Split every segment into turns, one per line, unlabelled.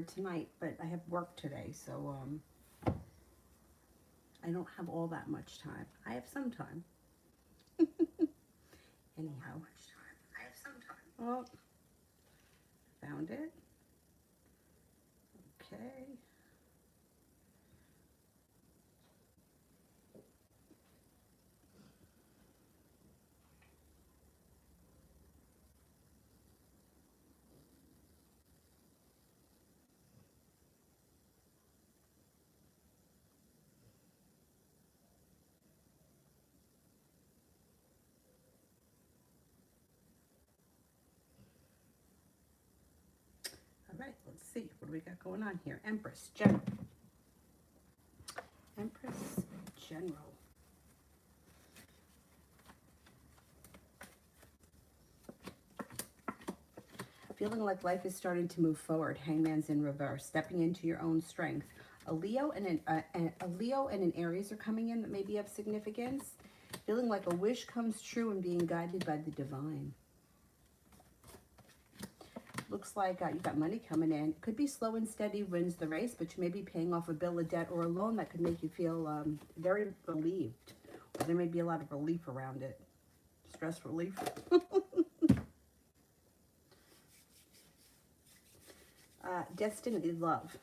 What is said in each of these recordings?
later tonight, but I have work today, so I don't have all that much time. I have some time. Anyhow.
I have some time.
Oh, found it. Okay. All right, let's see. What do we got going on here? Empress General. Empress General. Feeling like life is starting to move forward. Hangman's in reverse. Stepping into your own strength. A Leo and an Aries are coming in that may be of significance. Feeling like a wish comes true and being guided by the divine. Looks like you got money coming in. Could be slow and steady wins the race, but you may be paying off a bill of debt or a loan that could make you feel very relieved. Or there may be a lot of relief around it. Stress relief. Destiny love.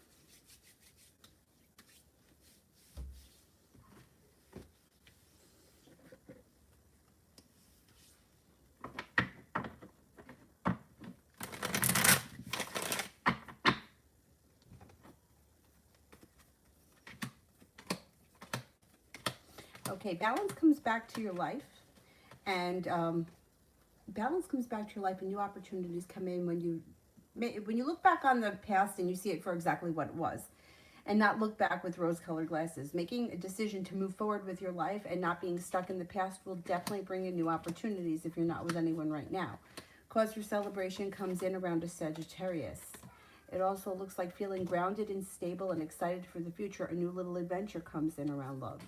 Okay, balance comes back to your life, and balance comes back to your life, and new opportunities come in when you look back on the past and you see it for exactly what it was, and not look back with rose-colored glasses. Making a decision to move forward with your life and not being stuck in the past will definitely bring in new opportunities if you're not with anyone right now. Cause for celebration comes in around a Sagittarius. It also looks like feeling grounded and stable and excited for the future. A new little adventure comes in around love.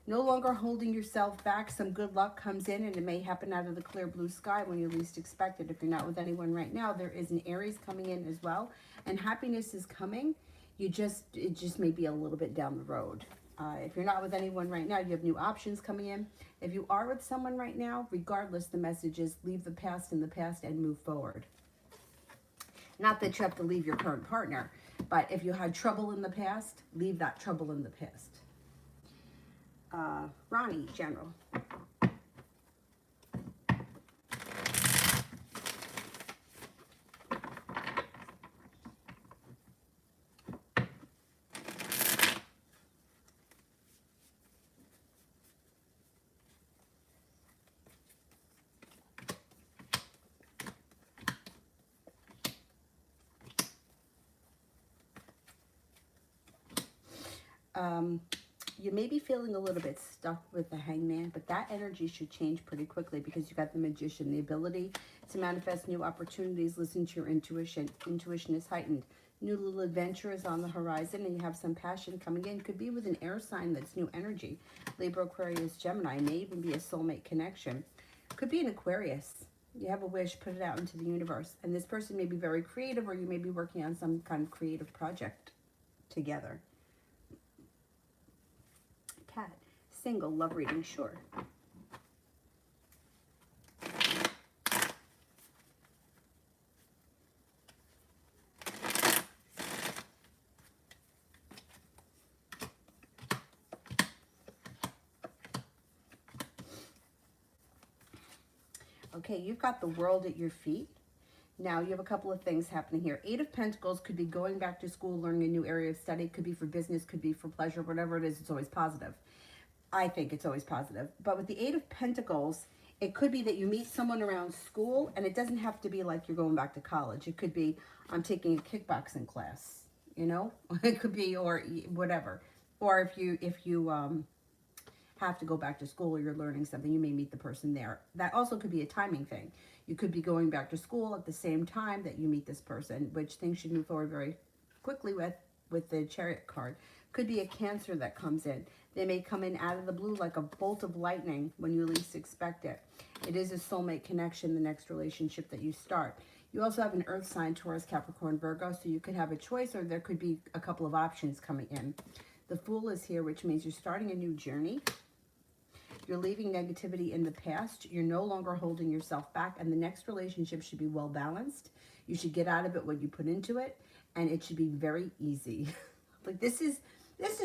No longer holding yourself back. Some good luck comes in, and it may happen out of the clear blue sky when you least expect it. If you're not with anyone right now, there is an Aries coming in as well, and happiness is coming. It just may be a little bit down the road. If you're not with anyone right now, you have new options coming in. If you are with someone right now, regardless, the message is leave the past in the past and move forward. Not that you have to leave your current partner, but if you had trouble in the past, leave that trouble in the past. Ronnie, General. You may be feeling a little bit stuck with the Hangman, but that energy should change pretty quickly because you got the Magician, the ability to manifest new opportunities. Listen to your intuition. Intuition is heightened. New little adventure is on the horizon, and you have some passion coming in. Could be with an air sign that's new energy. Libra, Aquarius, Gemini. May even be a soulmate connection. Could be an Aquarius. You have a wish, put it out into the universe. And this person may be very creative, or you may be working on some kind of creative project together. Cat, single, love reading, sure. Okay, you've got the world at your feet. Now, you have a couple of things happening here. Eight of Pentacles could be going back to school, learning a new area of study. Could be for business, could be for pleasure, whatever it is, it's always positive. I think it's always positive. But with the Eight of Pentacles, it could be that you meet someone around school, and it doesn't have to be like you're going back to college. It could be, I'm taking a kickboxing class, you know? It could be, or whatever. Or if you have to go back to school or you're learning something, you may meet the person there. That also could be a timing thing. You could be going back to school at the same time that you meet this person, which things should move forward very quickly with the Chariot card. Could be a Cancer that comes in. They may come in out of the blue like a bolt of lightning when you least expect it. It is a soulmate connection, the next relationship that you start. You also have an earth sign, Taurus, Capricorn, Virgo, so you could have a choice or there could be a couple of options coming in. The Fool is here, which means you're starting a new journey. You're leaving negativity in the past. You're no longer holding yourself back, and the next relationship should be well balanced. You should get out of it what you put into it, and it should be very easy. Like this is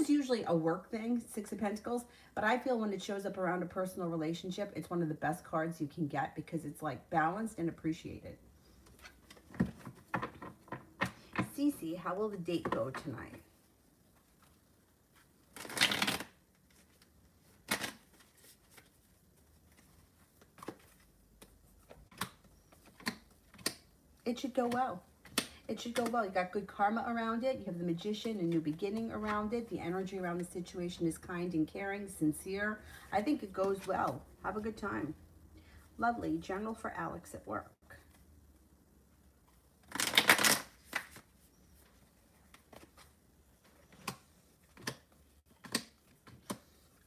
usually a work thing, Six of Pentacles, but I feel when it shows up around a personal relationship, it's one of the best cards you can get because it's like balanced and appreciated. Cece, how will the date go tonight? It should go well. It should go well. You got good karma around it. You have the Magician, a new beginning around it. The energy around the situation is kind and caring, sincere. I think it goes well. Have a good time. Lovely. General for Alex at work.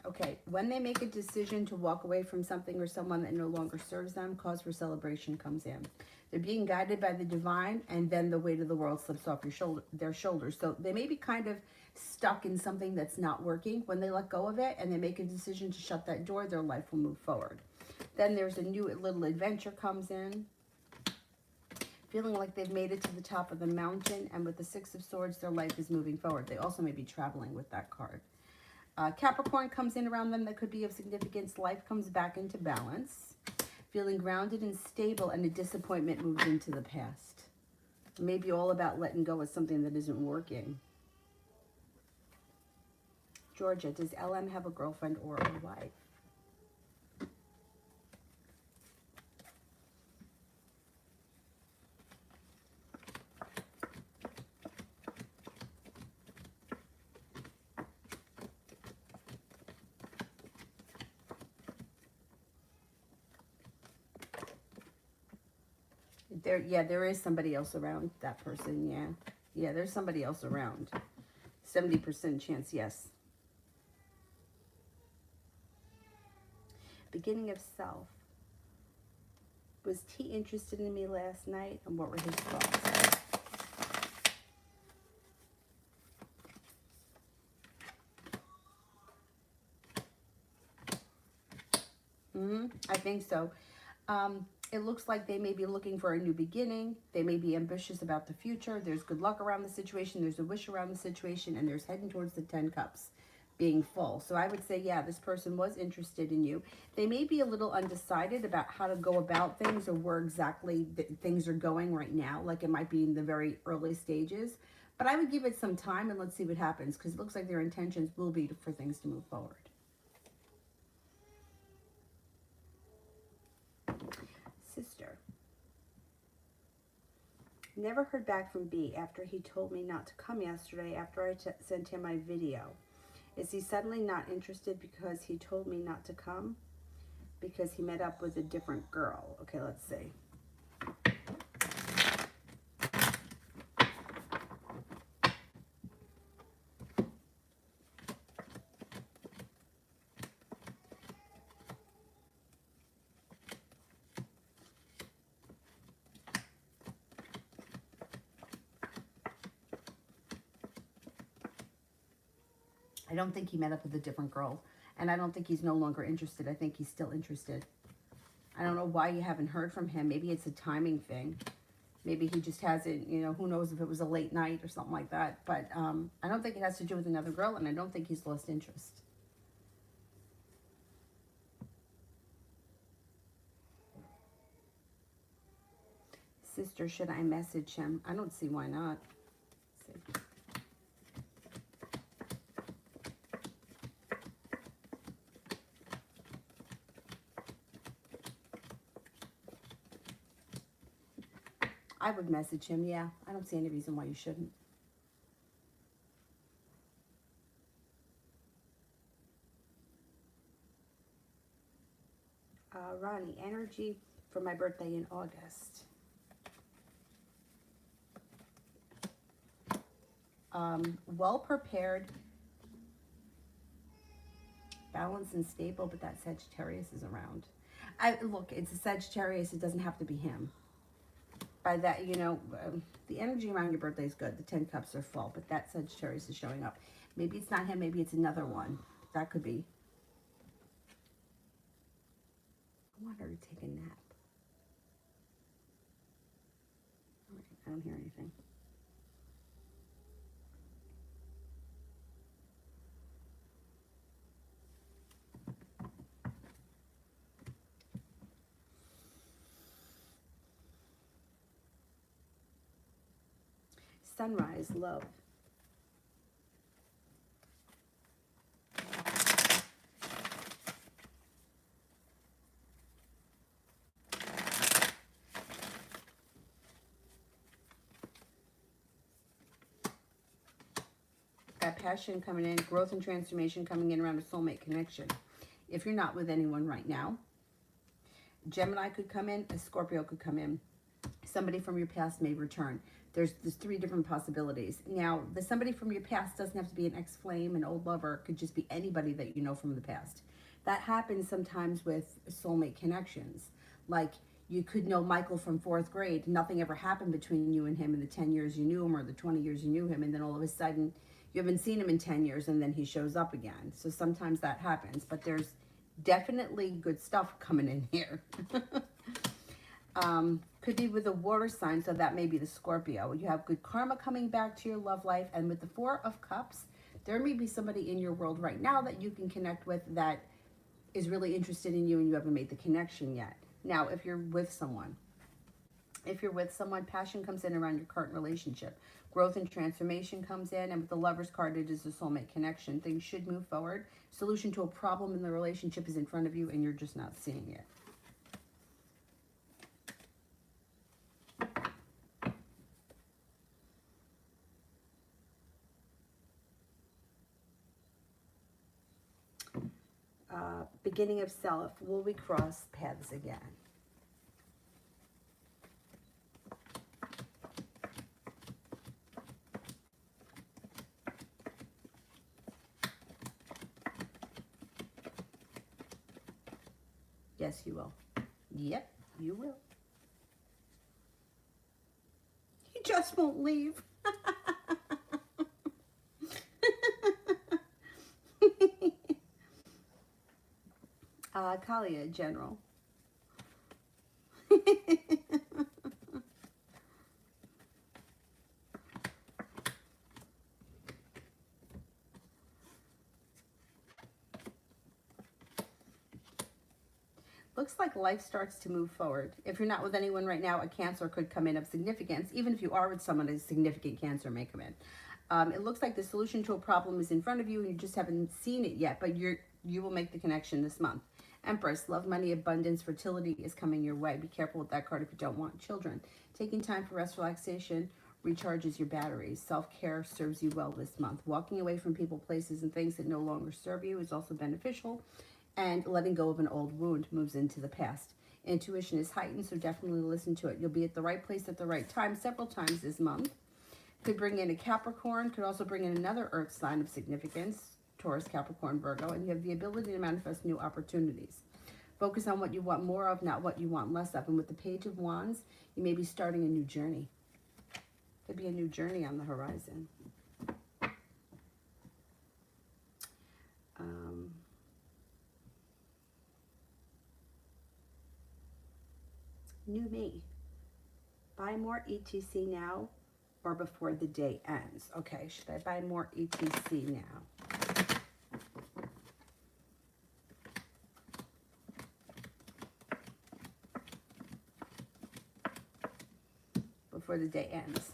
Okay, when they make a decision to walk away from something or someone that no longer serves them, cause for celebration comes in. They're being guided by the divine, and then the weight of the world slips off their shoulders. So they may be kind of stuck in something that's not working. When they let go of it and they make a decision to shut that door, their life will move forward. Then there's a new little adventure comes in. Feeling like they've made it to the top of the mountain, and with the Six of Swords, their life is moving forward. They also may be traveling with that card. Capricorn comes in around them that could be of significance. Life comes back into balance. Feeling grounded and stable, and a disappointment moves into the past. Maybe all about letting go of something that isn't working. Georgia, does LM have a girlfriend or a wife? There is somebody else around that person, yeah, there's somebody else around. 70% chance, yes. Beginning of self. Was T interested in me last night, and what were his thoughts? I think so. It looks like they may be looking for a new beginning. They may be ambitious about the future. There's good luck around the situation. There's a wish around the situation. And there's heading towards the 10 cups being full. So I would say, yeah, this person was interested in you. They may be a little undecided about how to go about things or where exactly things are going right now. Like it might be in the very early stages. But I would give it some time and let's see what happens. Because it looks like their intentions will be for things to move forward. Sister. Never heard back from B after he told me not to come yesterday after I sent him my video. Is he suddenly not interested because he told me not to come? Because he met up with a different girl. Okay, let's see. I don't think he met up with a different girl. And I don't think he's no longer interested. I think he's still interested. I don't know why you haven't heard from him. Maybe it's a timing thing. Maybe he just hasn't, you know, who knows if it was a late night or something like that. But I don't think it has to do with another girl, and I don't think he's lost interest. Sister, should I message him? I don't see why not. Let's see. I would message him, yeah. I don't see any reason why you shouldn't. Ronnie, energy for my birthday in August. Well prepared, balanced and stable, but that Sagittarius is around. Look, it's a Sagittarius. It doesn't have to be him. by that, you know, the energy around your birthday is good. The 10 cups are full, but that Sagittarius is showing up. Maybe it's not him, maybe it's another one. That could be. I want her to take a nap. All right, I don't hear anything. Sunrise, love. Got passion coming in, growth and transformation coming in around a soulmate connection. If you're not with anyone right now, Gemini could come in, a Scorpio could come in. Somebody from your past may return. There's 3 different possibilities. Now, the somebody from your past doesn't have to be an ex-flame, an old lover. It could just be anybody that you know from the past. That happens sometimes with soulmate connections. Like, you could know Michael from 4th grade. Nothing ever happened between you and him in the 10 years you knew him or the 20 years you knew him. And then all of a sudden, you haven't seen him in 10 years and then he shows up again. So sometimes that happens. But there's definitely good stuff coming in here. Could be with a water sign, so that may be the Scorpio. You have good karma coming back to your love life. And with the 4 of Cups, there may be somebody in your world right now that you can connect with that is really interested in you and you haven't made the connection yet. Now, if you're with someone, passion comes in around your current relationship. Growth and transformation comes in, and with the Lover's card, it is a soulmate connection. Things should move forward. Solution to a problem in the relationship is in front of you, and you're just not seeing it. Beginning of self, will we cross paths again? Yes, you will. Yep, you will. He just won't leave. Kalia, General. Looks like life starts to move forward. If you're not with anyone right now, a Cancer could come in of significance. Even if you are with someone, a significant Cancer may come in. It looks like the solution to a problem is in front of you and you just haven't seen it yet, but you will make the connection this month. Empress, love, money, abundance, fertility is coming your way. Be careful with that card if you don't want children. Taking time for rest, relaxation recharges your batteries. Self-care serves you well this month. Walking away from people, places, and things that no longer serve you is also beneficial. And letting go of an old wound moves into the past. Intuition is heightened, so definitely listen to it. You'll be at the right place at the right time several times this month. Could bring in a Capricorn, could also bring in another earth sign of significance. Taurus, Capricorn, Virgo, and you have the ability to manifest new opportunities. Focus on what you want more of, not what you want less of. And with the Page of Wands, you may be starting a new journey. Could be a new journey on the horizon. New me. Buy more ETC now or before the day ends. Okay, should I buy more ETC now? Before the day ends.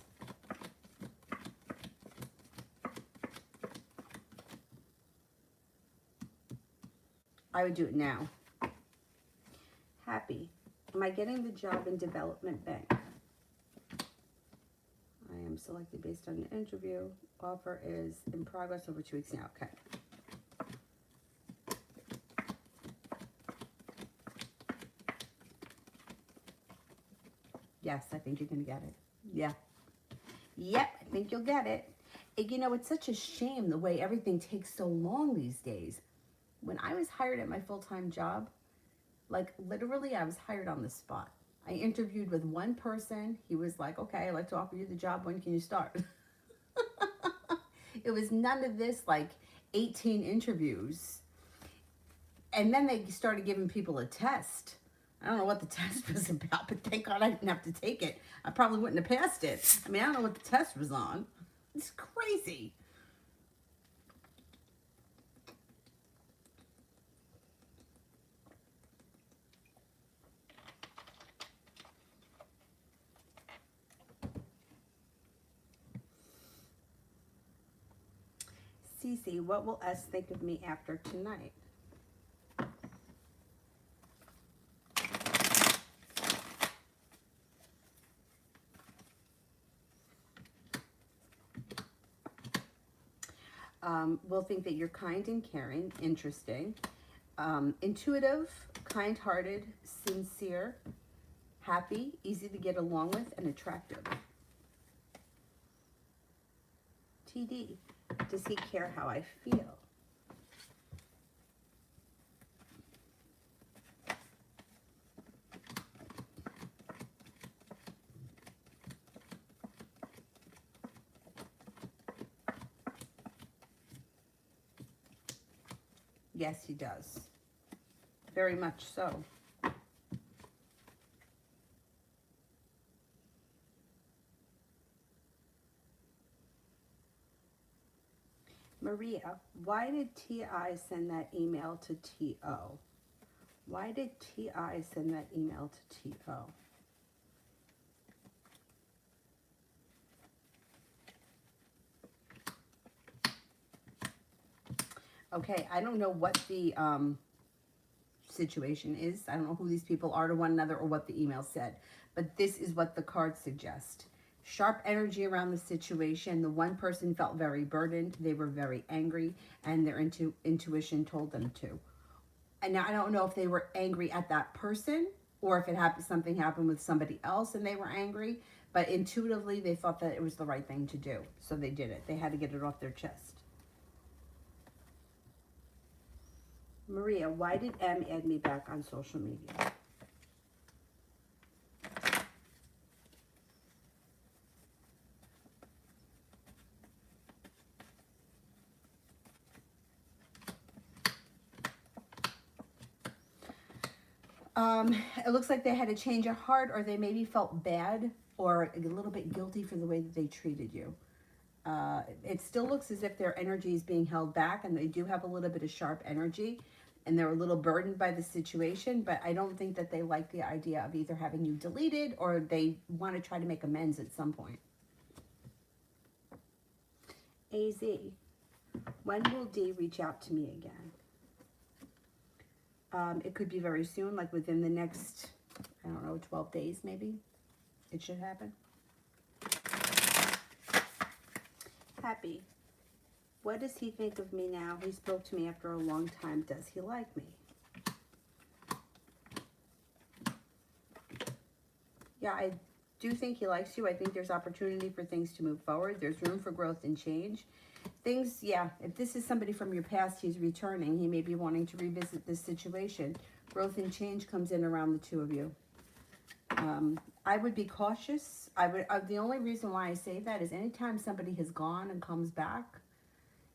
I would do it now. Happy. Am I getting the job in Development Bank? I am selected based on the interview. Offer is in progress over 2 weeks now. Okay. Yes, I think you're going to get it. Yeah. Yep, I think you'll get it. You know, it's such a shame the way everything takes so long these days. When I was hired at my full-time job, like literally I was hired on the spot. I interviewed with one person. He was like, okay, I'd like to offer you the job. When can you start? It was none of this like 18 interviews. And then they started giving people a test. I don't know what the test was about, but thank God I didn't have to take it. I probably wouldn't have passed it. I mean, I don't know what the test was on. It's crazy. Cece, what will S think of me after tonight? Will think that you're kind and caring, interesting, intuitive, kind-hearted, sincere, happy, easy to get along with, and attractive. TD, does he care how I feel? Yes, he does. Very much so. Maria, why did T.I. send that email to T.O.? Why did T.I. send that email to T.O.? Okay, I don't know what the situation is. I don't know who these people are to one another or what the email said. But this is what the cards suggest. Sharp energy around the situation. The one person felt very burdened. They were very angry, and their intuition told them to. And now I don't know if they were angry at that person or if something happened with somebody else and they were angry. But intuitively, they thought that it was the right thing to do. So they did it. They had to get it off their chest. Maria, why did M add me back on social media? It looks like they had a change of heart, or they maybe felt bad or a little bit guilty for the way that they treated you. It still looks as if their energy is being held back, and they do have a little bit of sharp energy, and they're a little burdened by the situation, but I don't think that they like the idea of either having you deleted or they want to try to make amends at some point. AZ, when will D reach out to me again? It could be very soon, like within the next, I don't know, 12 days maybe. It should happen. Happy. What does he think of me now? He spoke to me after a long time. Does he like me? Yeah, I do think he likes you. I think there's opportunity for things to move forward. There's room for growth and change. Things, yeah, if this is somebody from your past, he's returning. He may be wanting to revisit this situation. Growth and change comes in around the two of you. I would be cautious. The only reason why I say that is anytime somebody has gone and comes back,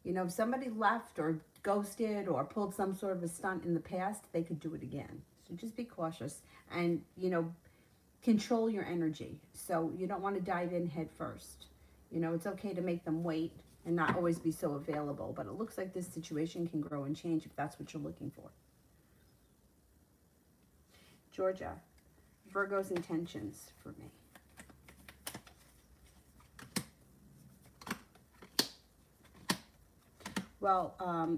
you know, if somebody left or ghosted or pulled some sort of a stunt in the past, they could do it again. So just be cautious and, you know, control your energy. So you don't want to dive in head first. You know, it's okay to make them wait and not always be so available. But it looks like this situation can grow and change if that's what you're looking for. Georgia, Virgo's intentions for me. Well,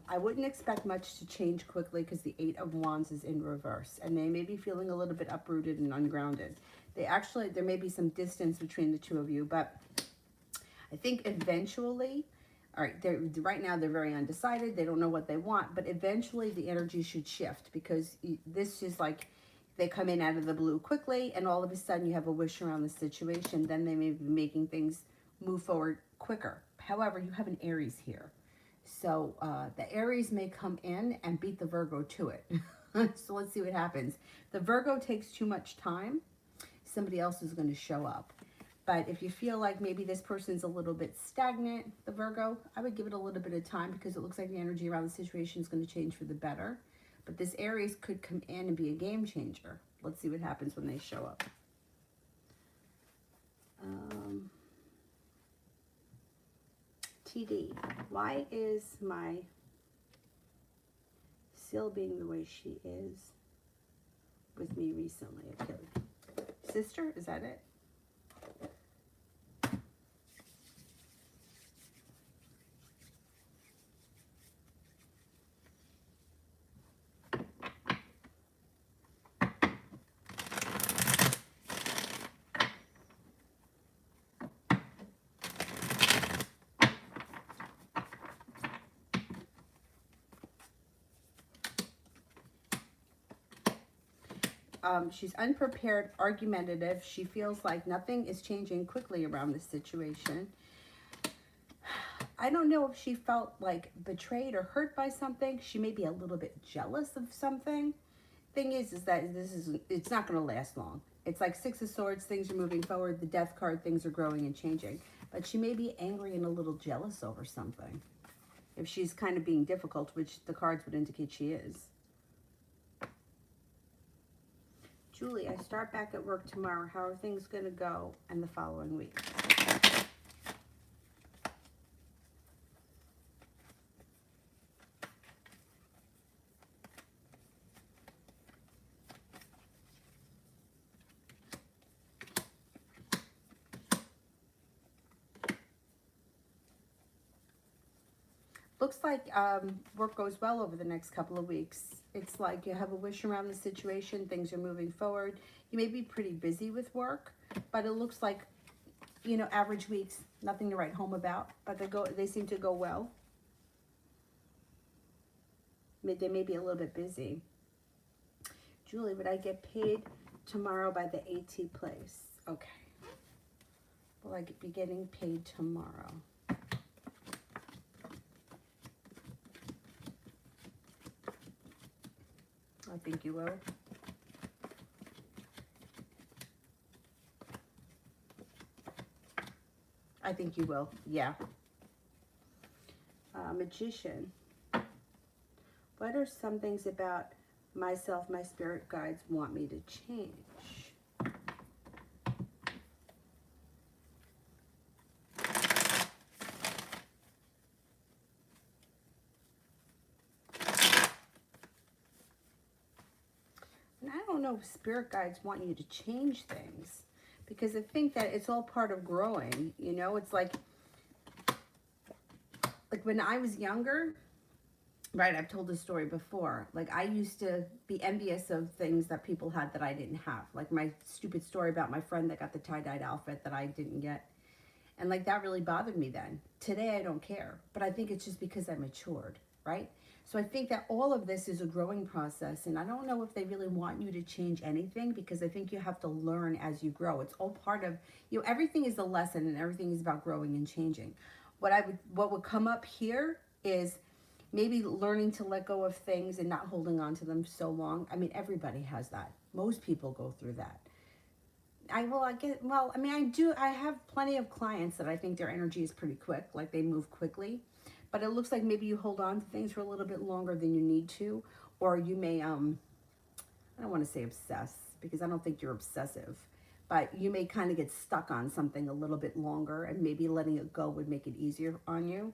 I wouldn't expect much to change quickly because the Eight of Wands is in reverse. And they may be feeling a little bit uprooted and ungrounded. There may be some distance between the two of you. But I think eventually, all right, right now they're very undecided. They don't know what they want. But eventually the energy should shift because this is like they come in out of the blue quickly. And all of a sudden you have a wish around the situation. Then they may be making things move forward quicker. However, you have an Aries here. So the Aries may come in and beat the Virgo to it. So let's see what happens. The Virgo takes too much time. somebody else is going to show up. But if you feel like maybe this person's a little bit stagnant, the Virgo, I would give it a little bit of time because it looks like the energy around the situation is going to change for the better. But this Aries could come in and be a game changer. Let's see what happens when they show up. TD, why is my still being the way she is with me recently? Okay. Sister, is that it? She's unprepared, argumentative. She feels like nothing is changing quickly around this situation. I don't know if she felt like betrayed or hurt by something. She may be a little bit jealous of something. Thing is that it's not going to last long. It's like Six of Swords, things are moving forward. The Death card, things are growing and changing. But she may be angry and a little jealous over something. If she's kind of being difficult, which the cards would indicate she is. Julie, I start back at work tomorrow. How are things going to go and the following week? Looks like work goes well over the next couple of weeks. It's like you have a wish around the situation. Things are moving forward. You may be pretty busy with work, but it looks like, you know, average weeks, nothing to write home about, but they seem to go well. They may be a little bit busy. Julie, would I get paid tomorrow by the AT place? Okay. Will I be getting paid tomorrow? I think you will. I think you will, yeah. Magician. What are some things about myself my spirit guides want me to change? And I don't know if spirit guides want you to change things, because I think that it's all part of growing. You know, it's like when I was younger, right, I've told this story before. Like, I used to be envious of things that people had that I didn't have. Like my stupid story about my friend that got the tie-dyed outfit that I didn't get. And like, that really bothered me then. Today, I don't care. But I think it's just because I matured, right? So I think that all of this is a growing process. And I don't know if they really want you to change anything, because I think you have to learn as you grow. It's all part of, you know, everything is a lesson and everything is about growing and changing. What would come up here is maybe learning to let go of things and not holding on to them so long. I mean, everybody has that. Most people go through that. I have plenty of clients that I think their energy is pretty quick, like they move quickly. But it looks like maybe you hold on to things for a little bit longer than you need to, or you may, I don't want to say obsess, because I don't think you're obsessive, but you may kind of get stuck on something a little bit longer, and maybe letting it go would make it easier on you.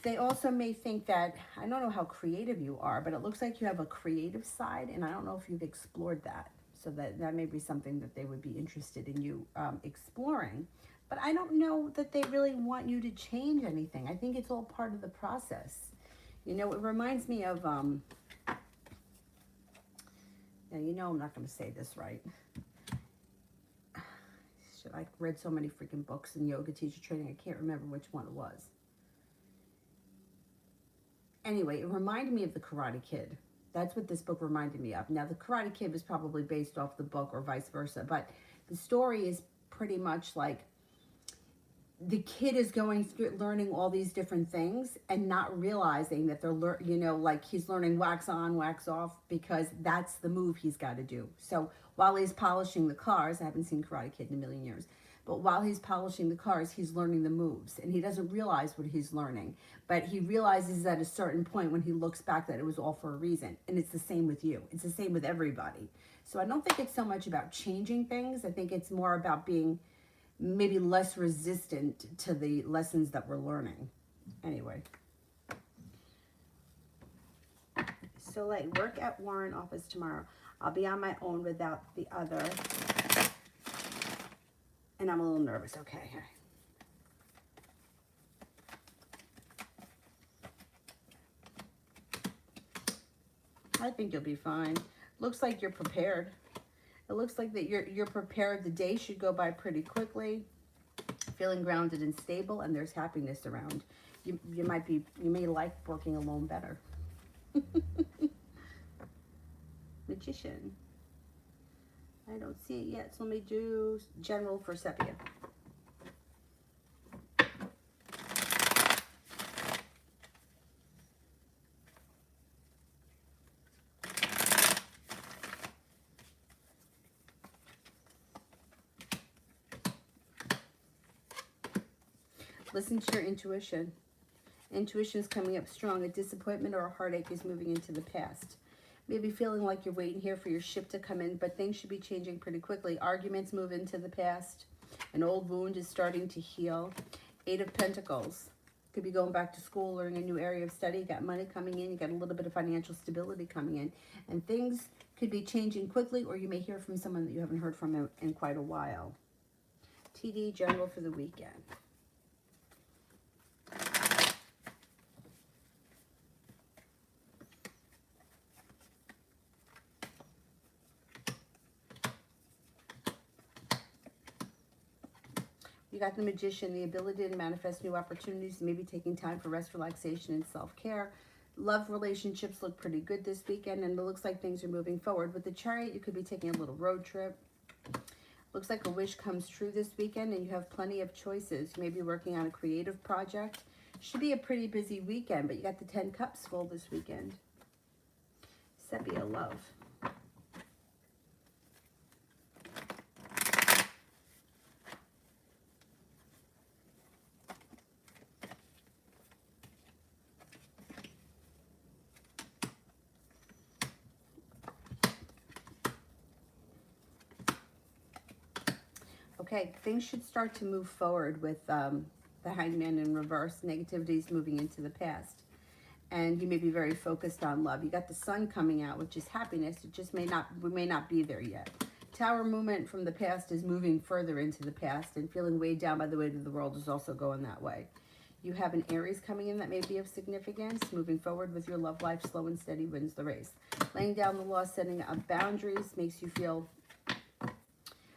They also may think that, I don't know how creative you are, but it looks like you have a creative side, and I don't know if you've explored that. So that may be something that they would be interested in you exploring. But I don't know that they really want you to change anything. I think it's all part of the process. You know, it reminds me of, now you know I'm not going to say this right. I read so many freaking books in yoga teacher training, I can't remember which one it was. Anyway, it reminded me of the Karate Kid. That's what this book reminded me of. Now, the Karate Kid was probably based off the book or vice versa, but the story is pretty much like the kid is going through learning all these different things and not realizing that they're like he's learning wax on, wax off, because that's the move he's got to do. So while he's polishing the cars, I haven't seen Karate Kid in a million years, but while he's polishing the cars, he's learning the moves, and he doesn't realize what he's learning, but he realizes at a certain point when he looks back that it was all for a reason. And it's the same with you. It's the same with everybody. So I don't think it's so much about changing things. I think it's more about being maybe less resistant to the lessons that we're learning. Anyway. So like, work at Warren office tomorrow. I'll be on my own without the other. And I'm a little nervous. Okay. I think you'll be fine. Looks like you're prepared. It looks like that you're prepared. The day should go by pretty quickly. Feeling grounded and stable, and there's happiness around. You may like working alone better. Magician. I don't see it yet, so let me do general for Sepia. Listen to your intuition. Intuition is coming up strong. A disappointment or a heartache is moving into the past. Maybe feeling like you're waiting here for your ship to come in, but things should be changing pretty quickly. Arguments move into the past. An old wound is starting to heal. 8 of Pentacles. Could be going back to school, learning a new area of study. You got money coming in. You got a little bit of financial stability coming in. And things could be changing quickly, or you may hear from someone that you haven't heard from in quite a while. TD, general for the weekend. You got the Magician, the ability to manifest new opportunities, maybe taking time for rest, relaxation, and self-care. Love relationships look pretty good this weekend, and it looks like things are moving forward. With the Chariot, you could be taking a little road trip. Looks like a wish comes true this weekend, and you have plenty of choices. You may be working on a creative project. Should be a pretty busy weekend, but you got the 10 Cups full this weekend. Sepia, love. Okay, things should start to move forward with the Hangman in reverse. Negativity is moving into the past. And you may be very focused on love. You got the Sun coming out, which is happiness. It just we may not be there yet. Tower movement from the past is moving further into the past, and feeling weighed down by the weight of the world is also going that way. You have an Aries coming in that may be of significance. Moving forward with your love life, slow and steady wins the race. Laying down the law, setting up boundaries makes you feel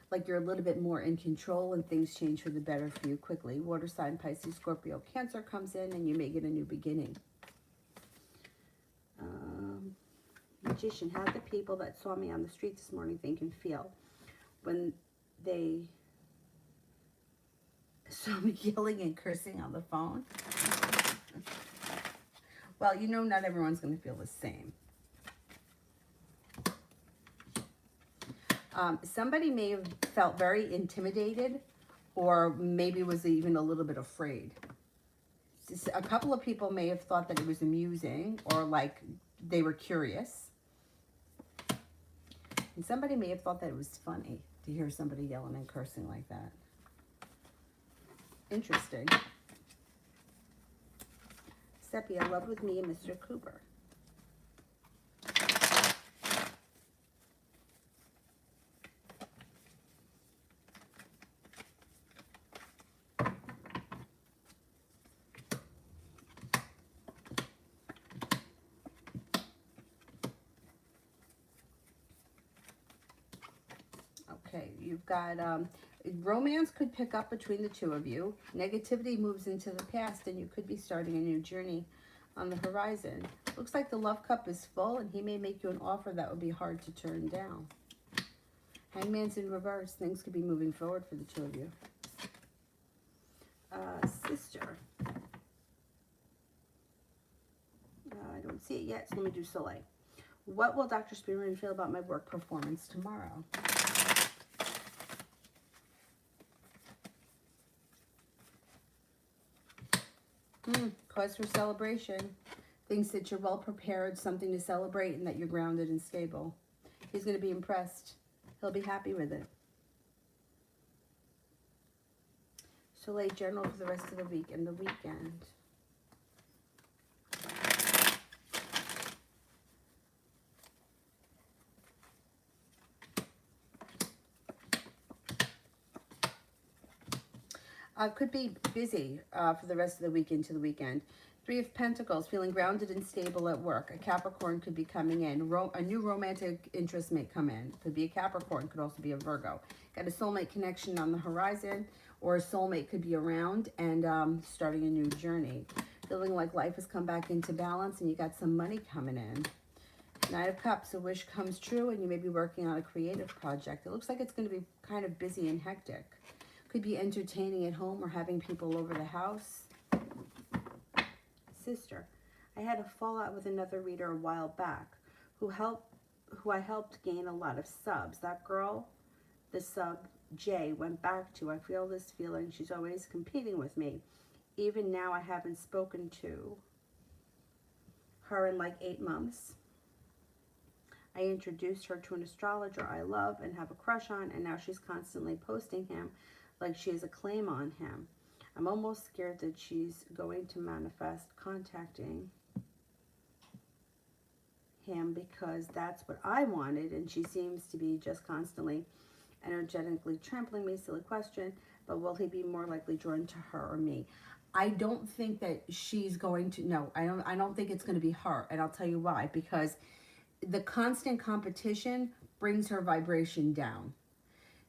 like you're a little bit more in control, and things change for the better for you quickly. Water sign, Pisces, Scorpio, Cancer comes in, and you may get a new beginning. Magician, how the people that saw me on the street this morning think and feel when they saw me yelling and cursing on the phone? Well, you know, not everyone's going to feel the same. Somebody may have felt very intimidated, or maybe was even a little bit afraid. A couple of people may have thought that it was amusing, or like they were curious. And somebody may have thought that it was funny to hear somebody yelling and cursing like that. Interesting. Sepia, love with me and Mr. Cooper. Okay, you've got romance could pick up between the two of you. Negativity moves into the past, and you could be starting a new journey on the horizon. Looks like the love cup is full, and he may make you an offer that would be hard to turn down. Hangman's in reverse. Things could be moving forward for the two of you. Sister. I don't see it yet, so let me do Soleil. What will Dr. Spearman feel about my work performance tomorrow? Cause for celebration. Thinks that you're well prepared, something to celebrate, and that you're grounded and stable. He's going to be impressed. He'll be happy with it. Soleil journal for the rest of the week and the weekend. Could be busy for the rest of the week into the weekend. Three of Pentacles, feeling grounded and stable at work. A Capricorn could be coming in. A new romantic interest may come in. Could be a Capricorn, could also be a Virgo. Got a soulmate connection on the horizon, or a soulmate could be around and starting a new journey. Feeling like life has come back into balance and you got some money coming in. Knight of Cups, a wish comes true and you may be working on a creative project. It looks like it's going to be kind of busy and hectic. Could be entertaining at home or having people over the house. Sister, I had a fallout with another reader a while back who I helped gain a lot of subs. That girl, the sub J, went back to. I feel this feeling. She's always competing with me. Even now, I haven't spoken to her in like 8 months. I introduced her to an astrologer I love and have a crush on, and now she's constantly posting him like she has a claim on him. I'm almost scared that she's going to manifest contacting him because that's what I wanted, and she seems to be just constantly energetically trampling me. Silly question, but will he be more likely drawn to her or me? I don't think that she's going to, no, I don't think it's going to be her, and I'll tell you why. Because the constant competition brings her vibration down.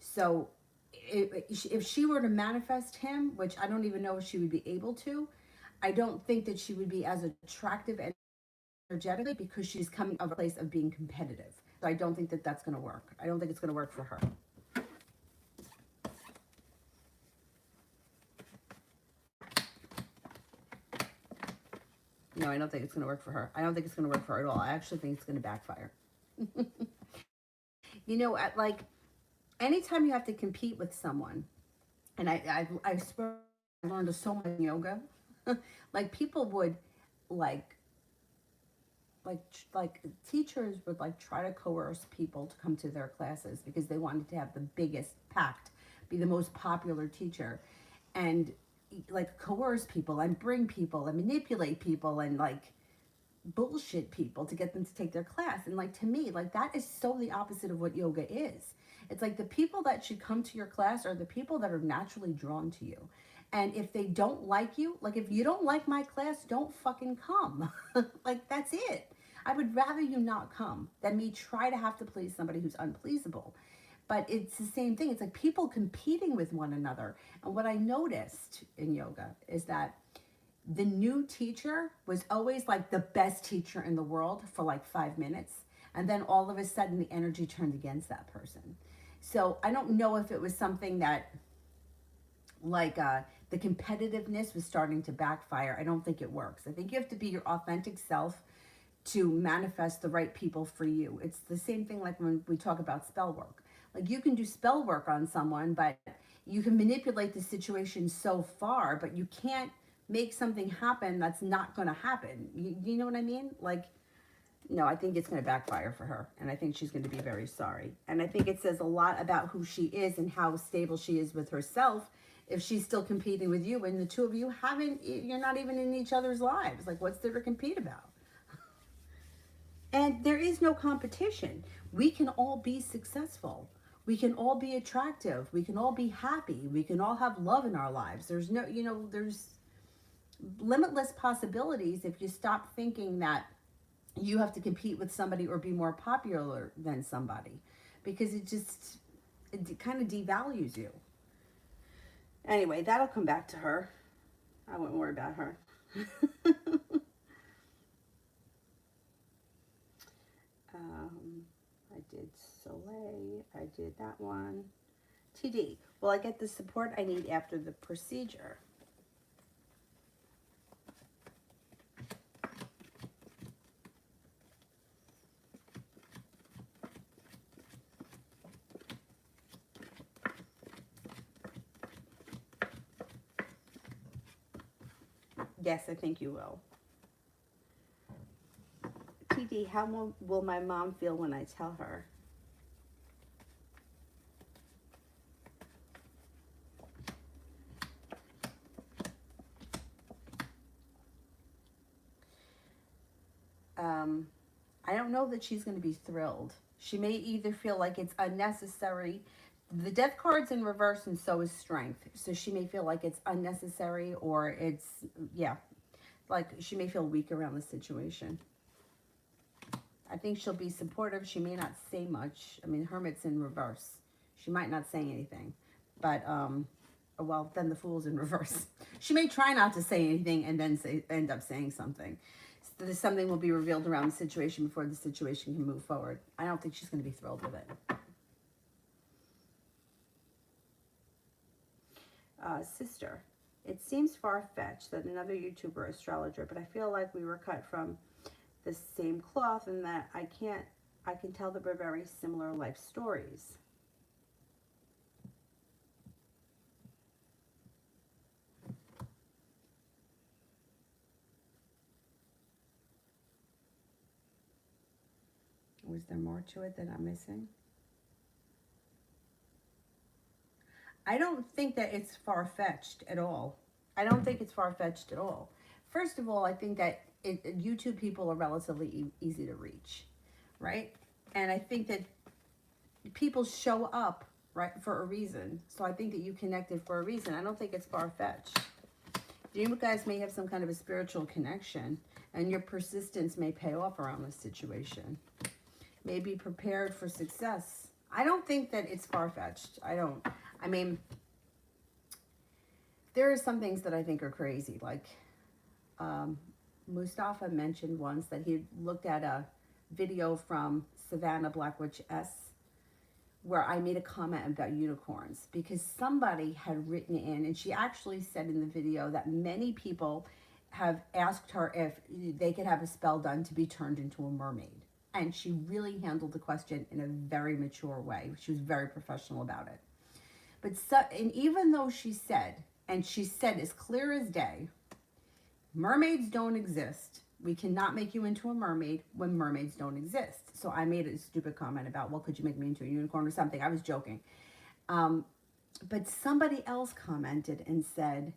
So if she were to manifest him, which I don't even know if she would be able to, I don't think that she would be as attractive and energetically because she's coming from a place of being competitive. So I don't think that that's going to work. I don't think it's going to work for her. No, I don't think it's going to work for her. I don't think it's going to work for her at all. I actually think it's going to backfire. You know, like, anytime you have to compete with someone, and I swear I learned so much in yoga, like people would like teachers would like try to coerce people to come to their classes because they wanted to have the biggest packed, be the most popular teacher, and like coerce people and bring people and manipulate people and like bullshit people to get them to take their class. And like, to me, like, that is so the opposite of what yoga is. It's like the people that should come to your class are the people that are naturally drawn to you. And if they don't like you, like if you don't like my class, don't fucking come. Like, that's it. I would rather you not come than me try to have to please somebody who's unpleasable. But it's the same thing. It's like people competing with one another. And what I noticed in yoga is that the new teacher was always like the best teacher in the world for like 5 minutes. And then all of a sudden the energy turned against that person. So I don't know if it was something that like the competitiveness was starting to backfire. I don't think it works. I think you have to be your authentic self to manifest the right people for you. It's the same thing like when we talk about spell work. Like, you can do spell work on someone, but you can manipulate the situation so far, but you can't make something happen that's not going to happen. You know what I mean? Like, no, I think it's going to backfire for her, and I think she's going to be very sorry. And I think it says a lot about who she is and how stable she is with herself if she's still competing with you, and the two of you you're not even in each other's lives. Like, what's there to compete about? And there is no competition. We can all be successful. We can all be attractive. We can all be happy. We can all have love in our lives. There's no, there's limitless possibilities if you stop thinking that you have to compete with somebody or be more popular than somebody, because it kind of devalues you. Anyway, that'll come back to her. I wouldn't worry about her. I did Soleil. I did that one. TD. Will I get the support I need after the procedure? Yes, I think you will. TD, how will my mom feel when I tell her? I don't know that she's going to be thrilled. She may either feel like it's unnecessary. The death card's in reverse and so is strength. So she may feel like it's unnecessary or it's, yeah, like she may feel weak around the situation. I think she'll be supportive. She may not say much. I mean, Hermit's in reverse. She might not say anything. But, well, then the Fool's in reverse. She may try not to say anything and then end up saying something. So something will be revealed around the situation before the situation can move forward. I don't think she's going to be thrilled with it. Sister, it seems far-fetched that another YouTuber astrologer, but I feel like we were cut from the same cloth and that I can tell that we're very similar life stories. Was there more to it that I'm missing? I don't think that it's far-fetched at all. I don't think it's far-fetched at all. First of all, I think that YouTube people are relatively easy to reach, right? And I think that people show up, right, for a reason. So I think that you connected for a reason. I don't think it's far-fetched. You guys may have some kind of a spiritual connection, and your persistence may pay off around this situation. May be prepared for success. I don't think that it's far-fetched. I mean, there are some things that I think are crazy. Like, Mustafa mentioned once that he looked at a video from Savannah Black Witch S where I made a comment about unicorns because somebody had written in, and she actually said in the video that many people have asked her if they could have a spell done to be turned into a mermaid. And she really handled the question in a very mature way. She was very professional about it. But and even though she said as clear as day, mermaids don't exist. We cannot make you into a mermaid when mermaids don't exist. So I made a stupid comment about, well, could you make me into a unicorn or something? I was joking. But somebody else commented and said,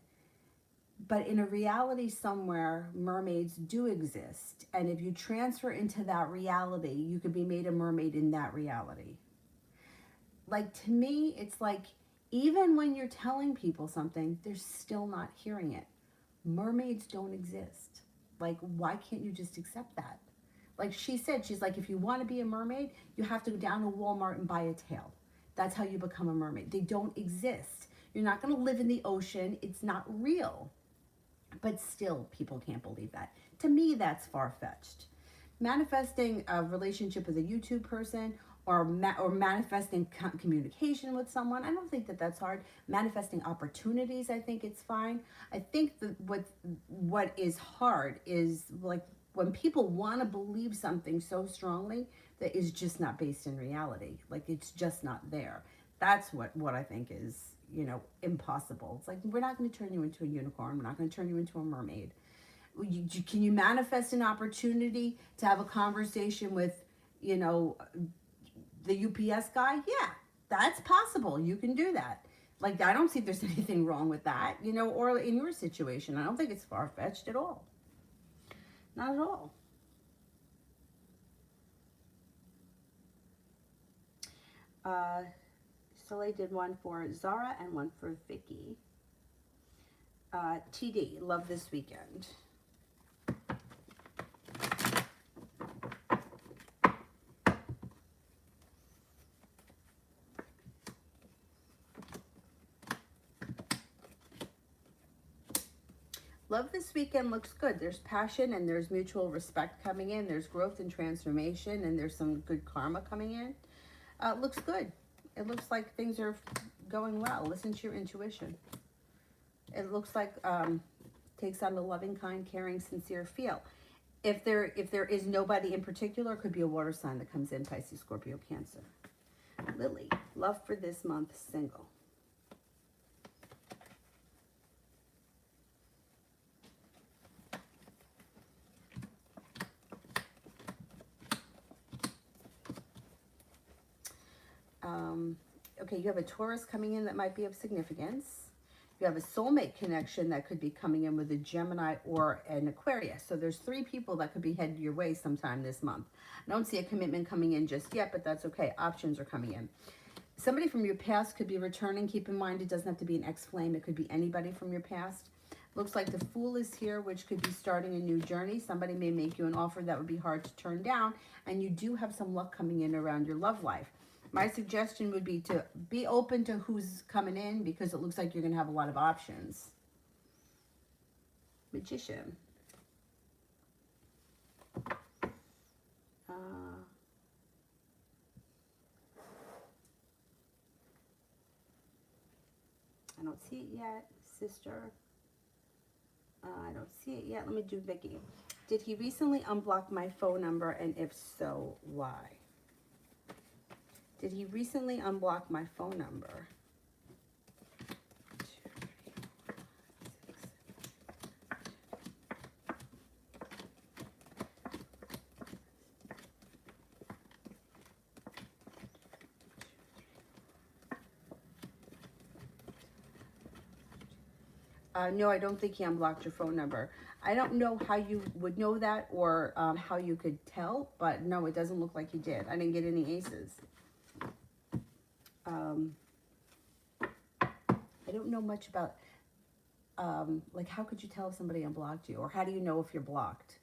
but in a reality somewhere, mermaids do exist. And if you transfer into that reality, you could be made a mermaid in that reality. Like, to me, it's like, even when you're telling people something, they're still not hearing it. Mermaids don't exist. Like, why can't you just accept that? Like she said, she's like, if you want to be a mermaid, you have to go down to Walmart and buy a tail. That's how you become a mermaid. They don't exist. You're not going to live in the ocean. It's not real. But still, people can't believe that. To me, that's far-fetched. Manifesting a relationship with a YouTube person or manifesting communication with someone, I don't think that that's hard. Manifesting opportunities, I think it's fine. I think that what is hard is like when people want to believe something so strongly that is just not based in reality. Like, it's just not there. That's what I think is, impossible. It's like, we're not going to turn you into a unicorn. We're not going to turn you into a mermaid. Can you manifest an opportunity to have a conversation with, the UPS guy? Yeah, that's possible. You can do that. Like, I don't see if there's anything wrong with that, or in your situation. I don't think it's far-fetched at all. Not at all. Soleil did one for Zara and one for Vicky. TD, love this weekend. Love this weekend looks good. There's passion and there's mutual respect coming in. There's growth and transformation and there's some good karma coming in. It looks good. It looks like things are going well. Listen to your intuition. It looks like takes on a loving, kind, caring, sincere feel. If there is nobody in particular, it could be a water sign that comes in, Pisces, Scorpio, Cancer. Lily, love for this month, single. Okay, you have a Taurus coming in that might be of significance. You have a soulmate connection that could be coming in with a Gemini or an Aquarius. So there's 3 people that could be headed your way sometime this month. I don't see a commitment coming in just yet, but that's okay. Options are coming in. Somebody from your past could be returning. Keep in mind, it doesn't have to be an ex-flame. It could be anybody from your past. Looks like the Fool is here, which could be starting a new journey. Somebody may make you an offer that would be hard to turn down, and you do have some luck coming in around your love life. My suggestion would be to be open to who's coming in, because it looks like you're going to have a lot of options. Magician. I don't see it yet. Sister. I don't see it yet. Let me do Vicky. Did he recently unblock my phone number, and if so, why? Did he recently unblock my phone number? No, I don't think he unblocked your phone number. I don't know how you would know that, or how you could tell, but no, it doesn't look like he did. I didn't get any aces. I don't know much about, like, how could you tell if somebody unblocked you? Or how do you know if you're blocked?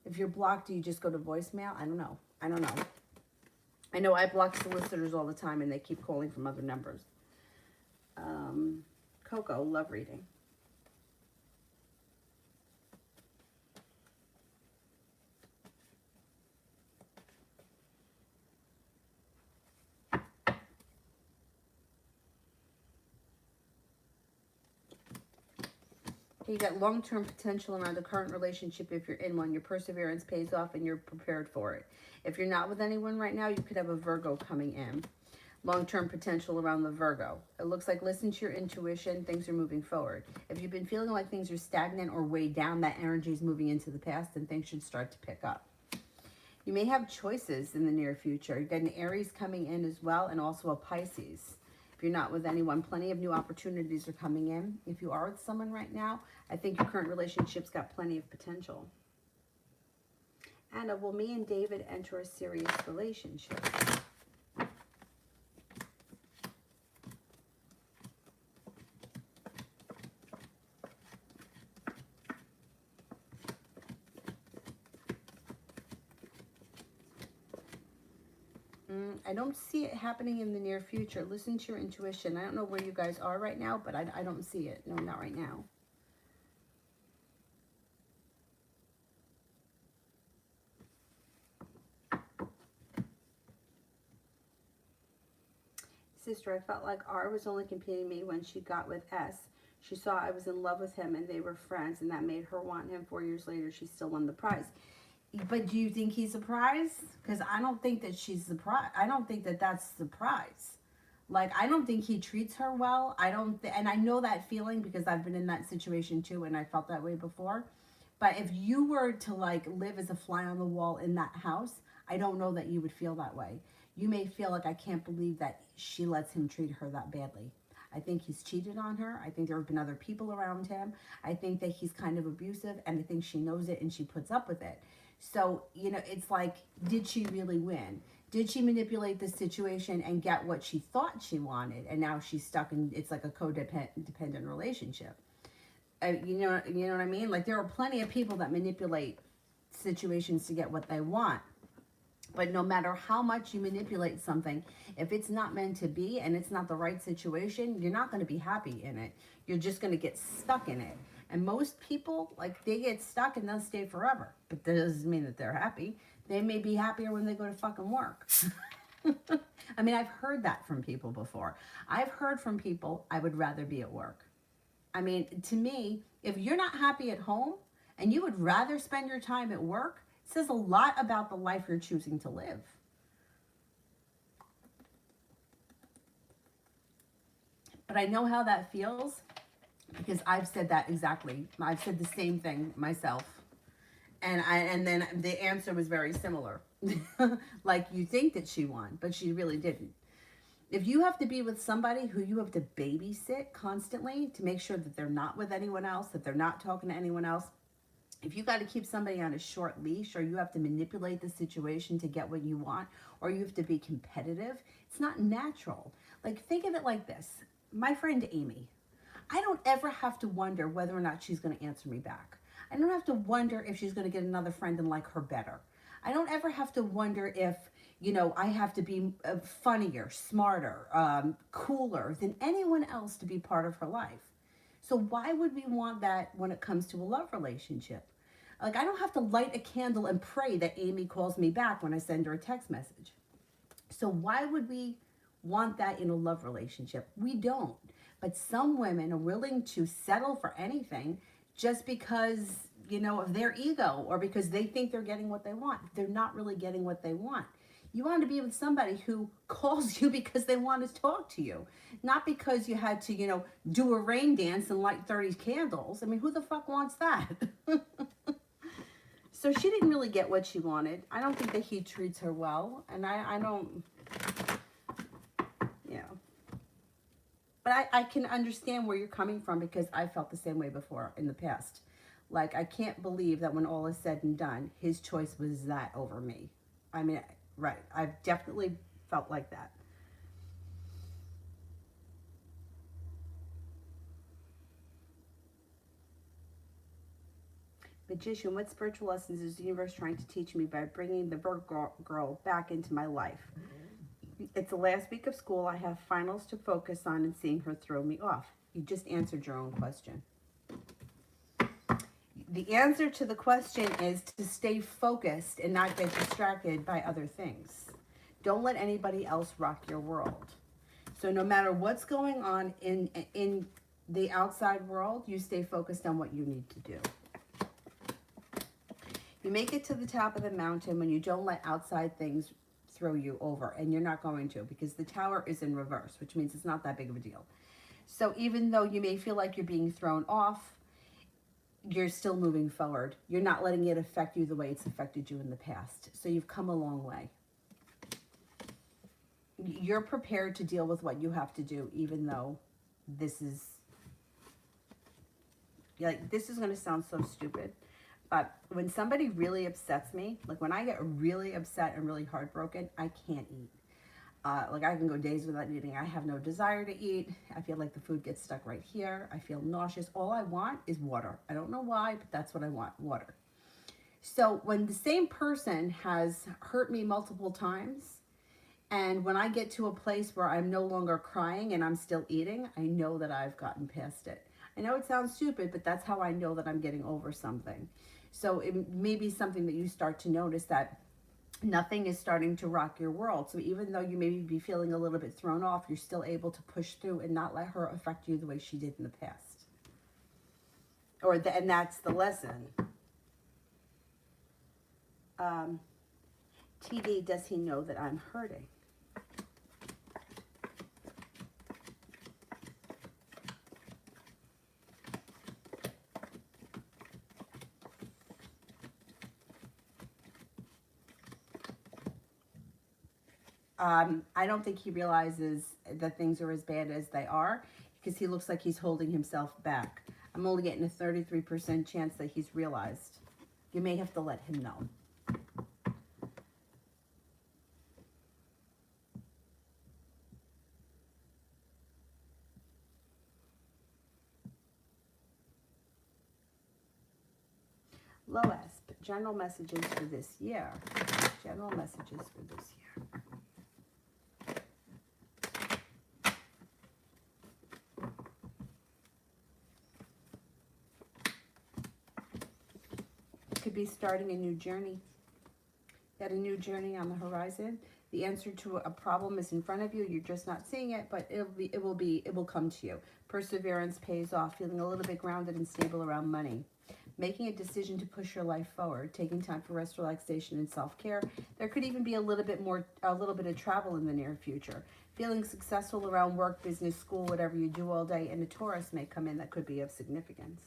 If you're blocked, do you just go to voicemail? I don't know. I don't know. I know I block solicitors all the time, and they keep calling from other numbers. Coco, love reading. Okay, you got long-term potential around the current relationship if you're in one. Your perseverance pays off and you're prepared for it. If you're not with anyone right now, you could have a Virgo coming in. Long-term potential around the Virgo. It looks like listen to your intuition. Things are moving forward. If you've been feeling like things are stagnant or weighed down, that energy is moving into the past, and things should start to pick up. You may have choices in the near future. You've got an Aries coming in as well, and also a Pisces. If you're not with anyone, plenty of new opportunities are coming in. If you are with someone right now, I think your current relationship's got plenty of potential. Anna, will me and David enter a serious relationship? I don't see it happening in the near future. Listen to your intuition. I don't know where you guys are right now, but I don't see it. No, not right now. Sister, I felt like R was only competing me when she got with S. She saw I was in love with him and they were friends, and that made her want him. 4 years later, she still won the prize. But do you think he's surprised? Because I don't think that she's surprised. I don't think that that's surprise. Like, I don't think he treats her well. And I know that feeling because I've been in that situation too, and I felt that way before. But if you were to, like, live as a fly on the wall in that house, I don't know that you would feel that way. You may feel like, I can't believe that she lets him treat her that badly. I think he's cheated on her. I think there have been other people around him. I think that he's kind of abusive, and I think she knows it and she puts up with it. So, you know, it's like, did she really win? Did she manipulate the situation and get what she thought she wanted? And now she's stuck in, it's like a codependent relationship. You know what I mean? Like, there are plenty of people that manipulate situations to get what they want. But no matter how much you manipulate something, if it's not meant to be and it's not the right situation, you're not going to be happy in it. You're just going to get stuck in it. And most people, like, they get stuck and they'll stay forever. But that doesn't mean that they're happy. They may be happier when they go to fucking work. I mean, I've heard that from people before. I've heard from people, I would rather be at work. I mean, to me, if you're not happy at home and you would rather spend your time at work, it says a lot about the life you're choosing to live. But I know how that feels because I've said that exactly. I've said the same thing myself. And then the answer was very similar. Like, you think that she won, but she really didn't. If you have to be with somebody who you have to babysit constantly to make sure that they're not with anyone else, that they're not talking to anyone else, if you got to keep somebody on a short leash, or you have to manipulate the situation to get what you want, or you have to be competitive, it's not natural. Like, think of it like this. My friend Amy, I don't ever have to wonder whether or not she's going to answer me back. I don't have to wonder if she's going to get another friend and like her better. I don't ever have to wonder if, I have to be funnier, smarter, cooler than anyone else to be part of her life. So why would we want that when it comes to a love relationship? Like, I don't have to light a candle and pray that Amy calls me back when I send her a text message. So why would we want that in a love relationship? We don't. But some women are willing to settle for anything just because, of their ego, or because they think they're getting what they want. They're not really getting what they want. You want to be with somebody who calls you because they want to talk to you, not because you had to, do a rain dance and light 30 candles. I mean, who the fuck wants that? So she didn't really get what she wanted. I don't think that he treats her well, and I don't, But I can understand where you're coming from, because I felt the same way before in the past. Like, I can't believe that when all is said and done, his choice was that over me. I mean, right. I've definitely felt like that. Magician, what spiritual lessons is the universe trying to teach me by bringing the Virgo girl back into my life? It's the last week of school. I have finals to focus on, and seeing her throw me off. You just answered your own question. The answer to the question is to stay focused and not get distracted by other things. Don't let anybody else rock your world. So no matter what's going on in the outside world, you stay focused on what you need to do. You make it to the top of the mountain when you don't let outside things throw you over, and you're not going to, because the tower is in reverse, which means it's not that big of a deal. So even though you may feel like you're being thrown off, you're still moving forward. You're not letting it affect you the way it's affected you in the past. So you've come a long way. You're prepared to deal with what you have to do, even though this is going to sound so stupid. But when somebody really upsets me, like when I get really upset and really heartbroken, I can't eat. Like, I can go days without eating. I have no desire to eat. I feel like the food gets stuck right here. I feel nauseous. All I want is water. I don't know why, but that's what I want, water. So when the same person has hurt me multiple times, and when I get to a place where I'm no longer crying and I'm still eating, I know that I've gotten past it. I know it sounds stupid, but that's how I know that I'm getting over something. So it may be something that you start to notice, that nothing is starting to rock your world. So even though you may be feeling a little bit thrown off, you're still able to push through and not let her affect you the way she did in the past. And that's the lesson. TD, does he know that I'm hurting? I don't think he realizes that things are as bad as they are, because he looks like he's holding himself back. I'm only getting a 33% chance that he's realized. You may have to let him know. Loasp, general messages for this year. General messages for this year. Could be starting a new journey. Got a new journey on the horizon. The answer to a problem is in front of you. You're just not seeing it, but it will come to you. Perseverance pays off. Feeling a little bit grounded and stable around money. Making a decision to push your life forward. Taking time for rest, relaxation, and self-care. There could even be a little bit of travel in the near future. Feeling successful around work, business, school, whatever you do all day. And a Taurus may come in that could be of significance.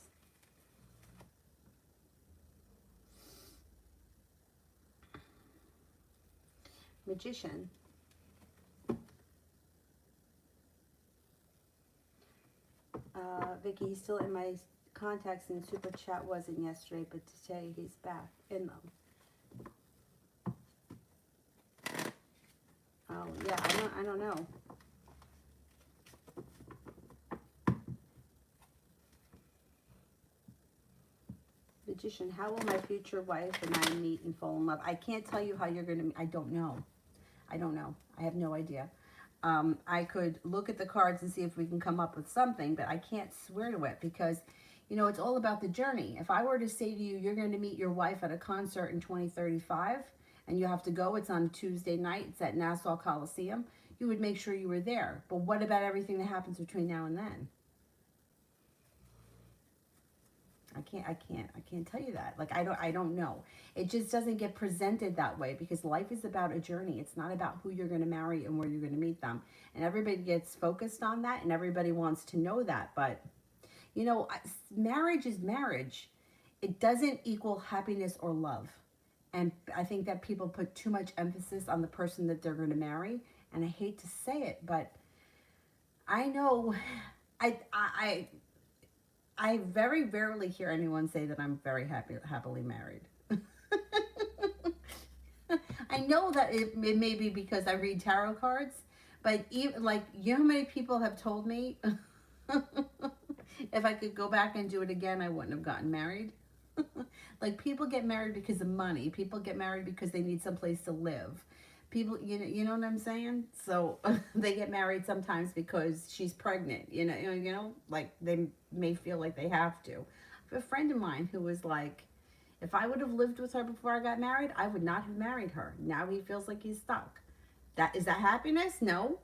Magician. Vicky, he's still in my contacts and super chat wasn't yesterday, but today he's back in them. Oh yeah, I don't know. Magician, how will my future wife and I meet and fall in love? I can't tell you how you're gonna meet. I don't know. I don't know. I have no idea. I could look at the cards and see if we can come up with something, but I can't swear to it because, you know, it's all about the journey. If I were to say to you, you're going to meet your wife at a concert in 2035 and you have to go, it's on Tuesday night, it's at Nassau Coliseum, you would make sure you were there. But what about everything that happens between now and then? I can't tell you that. Like, I don't know. It just doesn't get presented that way because life is about a journey. It's not about who you're going to marry and where you're going to meet them. And everybody gets focused on that and everybody wants to know that. But, you know, marriage is marriage. It doesn't equal happiness or love. And I think that people put too much emphasis on the person that they're going to marry. And I hate to say it, but I know I very rarely hear anyone say that I'm very happily married. I know that it may be because I read tarot cards, but even like, you know how many people have told me if I could go back and do it again, I wouldn't have gotten married. Like, people get married because of money. People get married because they need someplace to live. People, you know what I'm saying? So they get married sometimes because she's pregnant. You know, like they may feel like they have to. I have a friend of mine who was like, if I would have lived with her before I got married, I would not have married her. Now he feels like he's stuck. Is that happiness? No.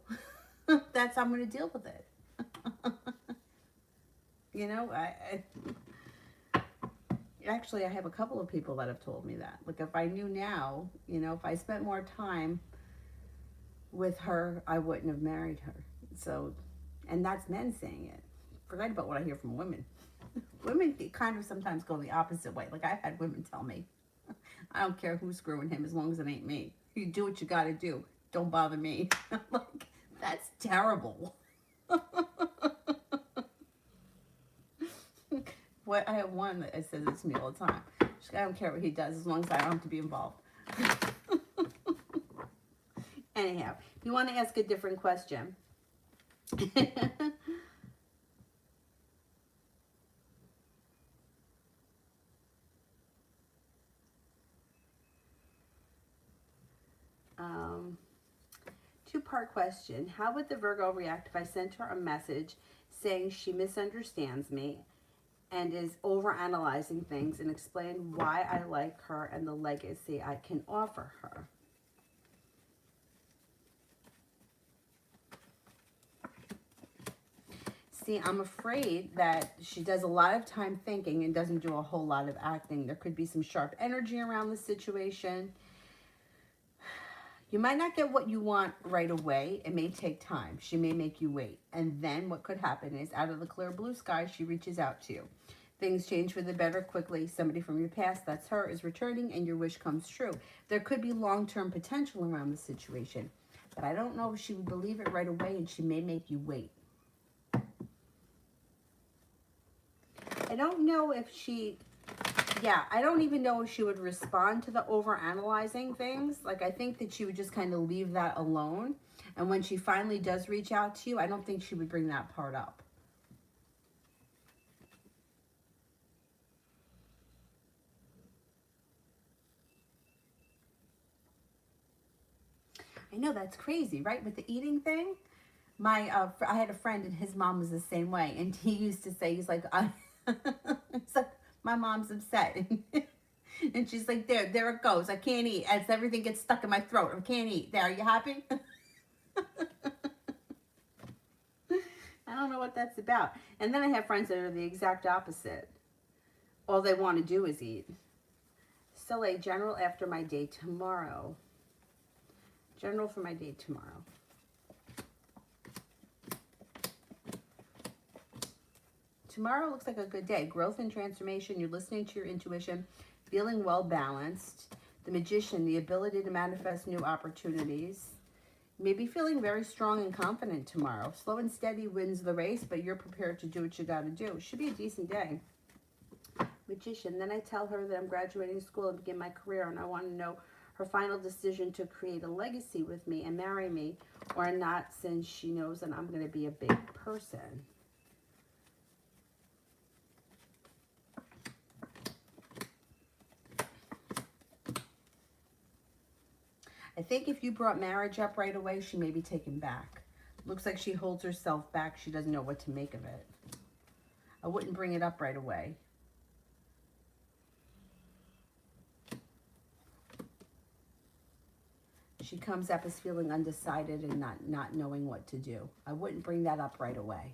That's I'm going to deal with it. You know, actually, I have a couple of people that have told me that. Like, if I knew now, you know, if I spent more time with her, I wouldn't have married her. So, and that's men saying it. Forget about what I hear from women. Women kind of sometimes go the opposite way. Like, I've had women tell me, I don't care who's screwing him as long as it ain't me. You do what you got to do. Don't bother me. Like, that's terrible. What I have one that says it to me all the time. She's like, I don't care what he does as long as I don't have to be involved. Anyhow, if you want to ask a different question. Two-part question. How would the Virgo react if I sent her a message saying she misunderstands me and is overanalyzing things, and explain why I like her and the legacy I can offer her? See, I'm afraid that she does a lot of time thinking and doesn't do a whole lot of acting. There could be some sharp energy around the situation. You might not get what you want right away. It may take time. She may make you wait. And then what could happen is, out of the clear blue sky, she reaches out to you. Things change for the better quickly. Somebody from your past, that's her, is returning and your wish comes true. There could be long-term potential around the situation. But I don't know if she would believe it right away, and she may make you wait. I don't know if she... Yeah, I don't even know if she would respond to the over-analyzing things. Like, I think that she would just kind of leave that alone. And when she finally does reach out to you, I don't think she would bring that part up. I know, that's crazy, right? With the eating thing. I had a friend and his mom was the same way. And he used to say, he's like, it's like, my mom's upset. And she's like, there it goes. I can't eat. As everything gets stuck in my throat. I can't eat. There, are you happy? I don't know what that's about. And then I have friends that are the exact opposite. All they want to do is eat. Still a general after my day tomorrow. General for my day tomorrow. Tomorrow looks like a good day. Growth and transformation. You're listening to your intuition. Feeling well balanced. The Magician, the ability to manifest new opportunities. You may be feeling very strong and confident tomorrow. Slow and steady wins the race, but you're prepared to do what you got to do. Should be a decent day. Magician. Then I tell her that I'm graduating school and begin my career, and I want to know her final decision to create a legacy with me and marry me or not, since she knows that I'm going to be a big person. I think if you brought marriage up right away, she may be taken back. Looks like she holds herself back. She doesn't know what to make of it. I wouldn't bring it up right away. She comes up as feeling undecided and not knowing what to do. I wouldn't bring that up right away.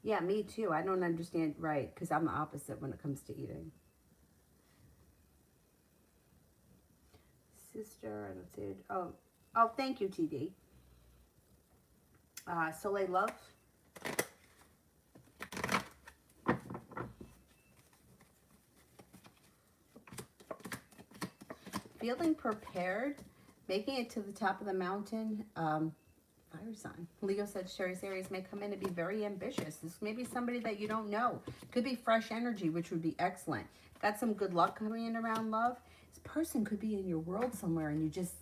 Yeah, me too. I don't understand, right, because I'm the opposite when it comes to eating. Sister, I don't see it. Oh, thank you, TD. Soleil Love. Feeling prepared, making it to the top of the mountain. Fire sign. Leo, Sagittarius, Aries may come in and be very ambitious. This may be somebody that you don't know. Could be fresh energy, which would be excellent. Got some good luck coming in around love. This person could be in your world somewhere and you just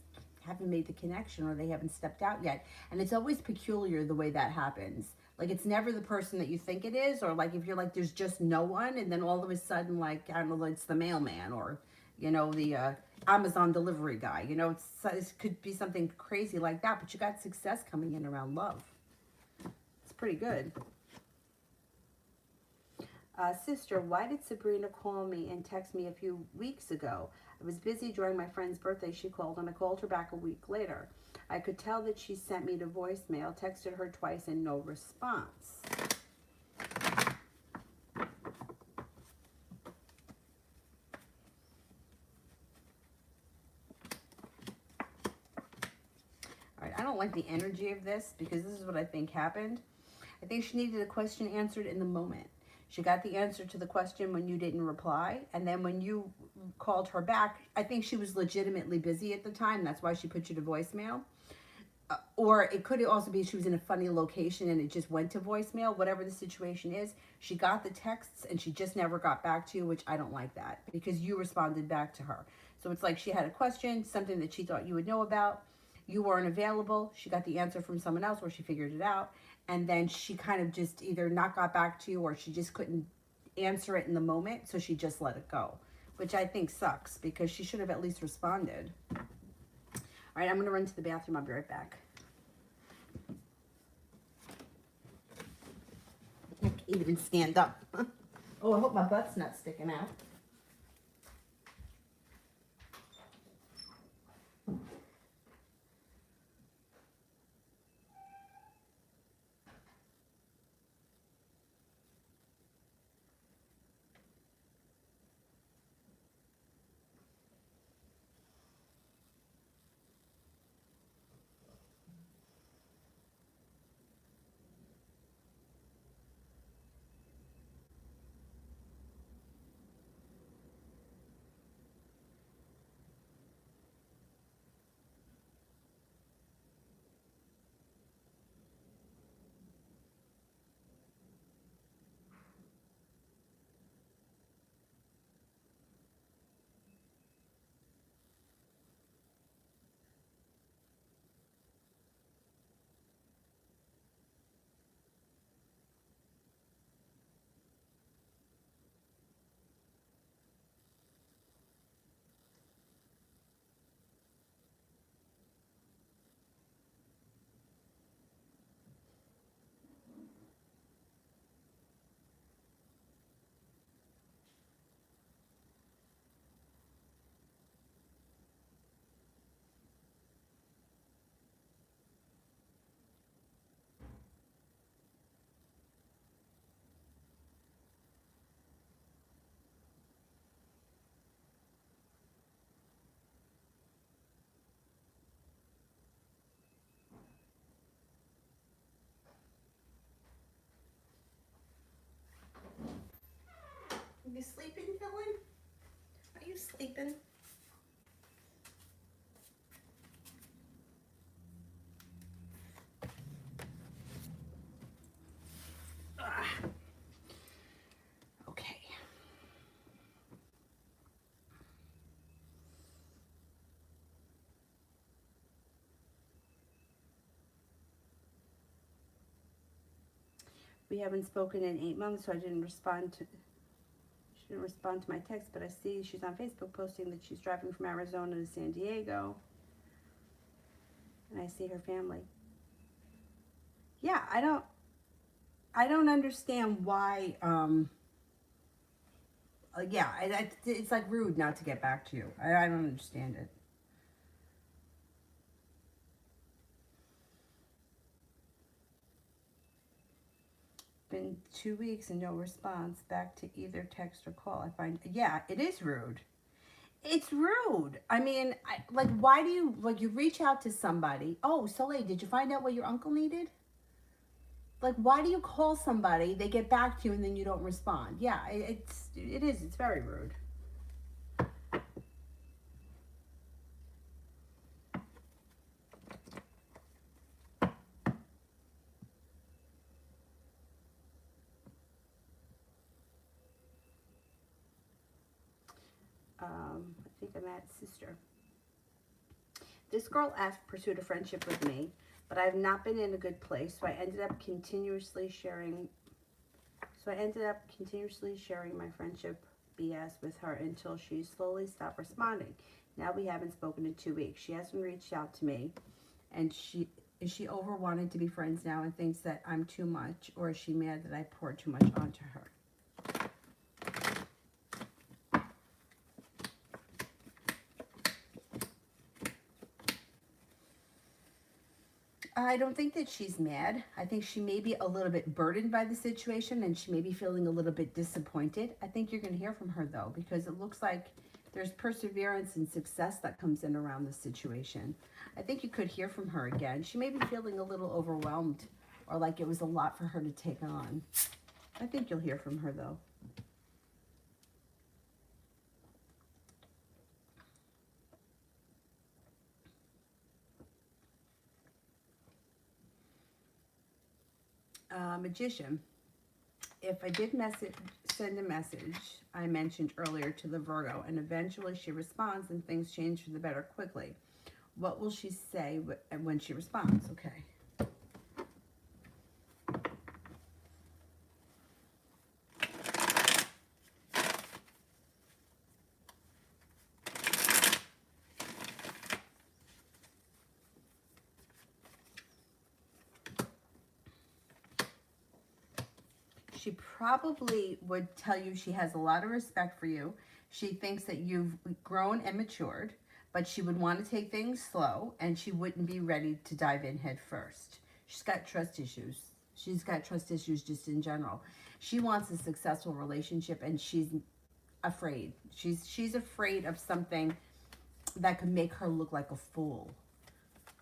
haven't made the connection, or they haven't stepped out yet. And it's always peculiar the way that happens. Like, it's never the person that you think it is, or like if you're like, there's just no one, and then all of a sudden, like, I don't know, it's the mailman, or, you know, the Amazon delivery guy. You know, it could be something crazy like that, but you got success coming in around love. It's pretty good. Sister, why did Sabrina call me and text me a few weeks ago? I was busy during my friend's birthday. She called, and I called her back a week later. I could tell that she sent me to voicemail, texted her twice, and no response. All right, I don't like the energy of this, because this is what I think happened. I think she needed a question answered in the moment. She got the answer to the question when you didn't reply. And then when you called her back, I think she was legitimately busy at the time. That's why she put you to voicemail. Or it could also be she was in a funny location and it just went to voicemail. Whatever the situation is, she got the texts and she just never got back to you, which I don't like that, because you responded back to her. So it's like she had a question, something that she thought you would know about. You weren't available. She got the answer from someone else, or she figured it out. And then she kind of just either not got back to you, or she just couldn't answer it in the moment. So she just let it go, which I think sucks, because she should have at least responded. All right, I'm going to run to the bathroom. I'll be right back. I can't even stand up. Oh, I hope my butt's not sticking out. You sleeping, Dylan? Are you sleeping? Ah. Okay. We haven't spoken in 8 months, so I didn't respond to. She didn't respond to my text, but I see she's on Facebook posting that she's driving from Arizona to San Diego, and I see her family. Yeah, I don't understand why. Yeah, it's like rude not to get back to you. I don't understand it. Been 2 weeks and no response back to either text or call. I find, yeah, it is rude. It's rude. I mean, like, why do you, like, you reach out to somebody? Oh, Soleil, did you find out what your uncle needed? Like, why do you call somebody, they get back to you, and then you don't respond? Yeah, it's very rude. I think I'm at sister. This girl F pursued a friendship with me, but I have not been in a good place, so I ended up continuously sharing my friendship BS with her until she slowly stopped responding. Now we haven't spoken in 2 weeks. She hasn't reached out to me, and is she over wanting to be friends now and thinks that I'm too much, or is she mad that I poured too much onto her? I don't think that she's mad. I think she may be a little bit burdened by the situation, and she may be feeling a little bit disappointed. I think you're going to hear from her, though, because it looks like there's perseverance and success that comes in around this situation. I think you could hear from her again. She may be feeling a little overwhelmed, or like it was a lot for her to take on. I think you'll hear from her, though. Magician. If I did send a message I mentioned earlier to the Virgo, and eventually she responds and things change for the better quickly, what will she say when she responds? Okay. She probably would tell you she has a lot of respect for you. She thinks that you've grown and matured, but she would want to take things slow, and she wouldn't be ready to dive in head first. She's got trust issues. She's got trust issues just in general. She wants a successful relationship, and she's afraid. She's afraid of something that could make her look like a fool.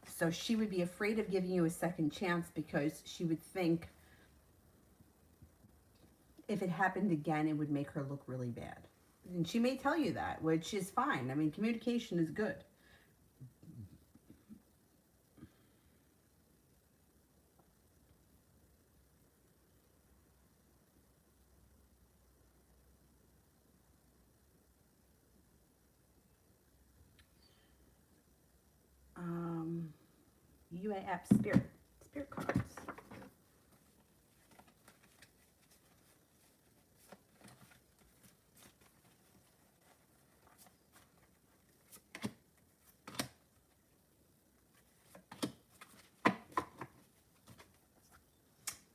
So she would be afraid of giving you a second chance because she would think if it happened again, it would make her look really bad. And she may tell you that, which is fine. I mean, communication is good. UAF Spirit cards.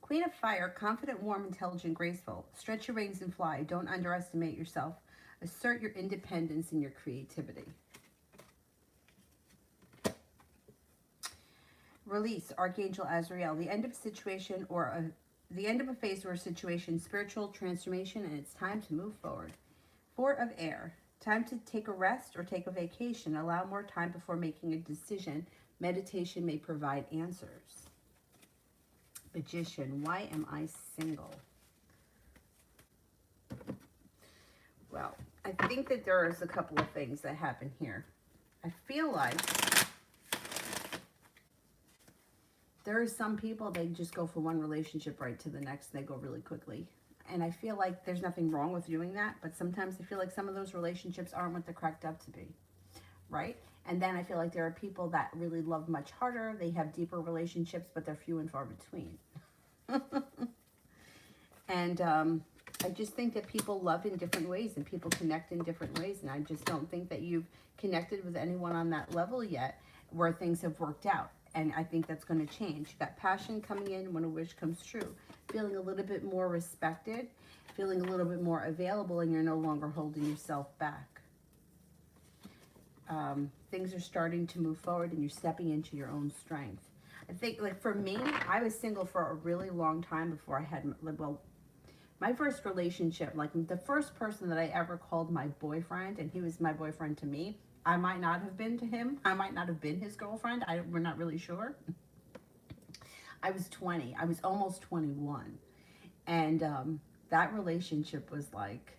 Queen of Fire, confident, warm, intelligent, graceful. Stretch your wings and fly. Don't underestimate yourself. Assert your independence and your creativity. Release, Archangel Azrael. The end of a situation or the end of a phase or a situation, spiritual transformation, and it's time to move forward. Four of Air. Time to take a rest or take a vacation. Allow more time before making a decision. Meditation may provide answers. Magician, why am I single? Well, I think that there's a couple of things that happen here. I feel like there are some people, they just go from one relationship right to the next. They go really quickly. And I feel like there's nothing wrong with doing that. But sometimes I feel like some of those relationships aren't what they're cracked up to be. Right? And then I feel like there are people that really love much harder. They have deeper relationships, but they're few and far between. And I just think that people love in different ways and people connect in different ways. And I just don't think that you've connected with anyone on that level yet where things have worked out. And I think that's going to change. You got passion coming in when a wish comes true. Feeling a little bit more respected, feeling a little bit more available, and you're no longer holding yourself back. Things are starting to move forward and you're stepping into your own strength. I think, like, for me, I was single for a really long time before I had, well, my first relationship, like the first person that I ever called my boyfriend, and he was my boyfriend to me. I might not have been to him. I might not have been his girlfriend. We're not really sure. I was 20. I was almost 21. And that relationship was like,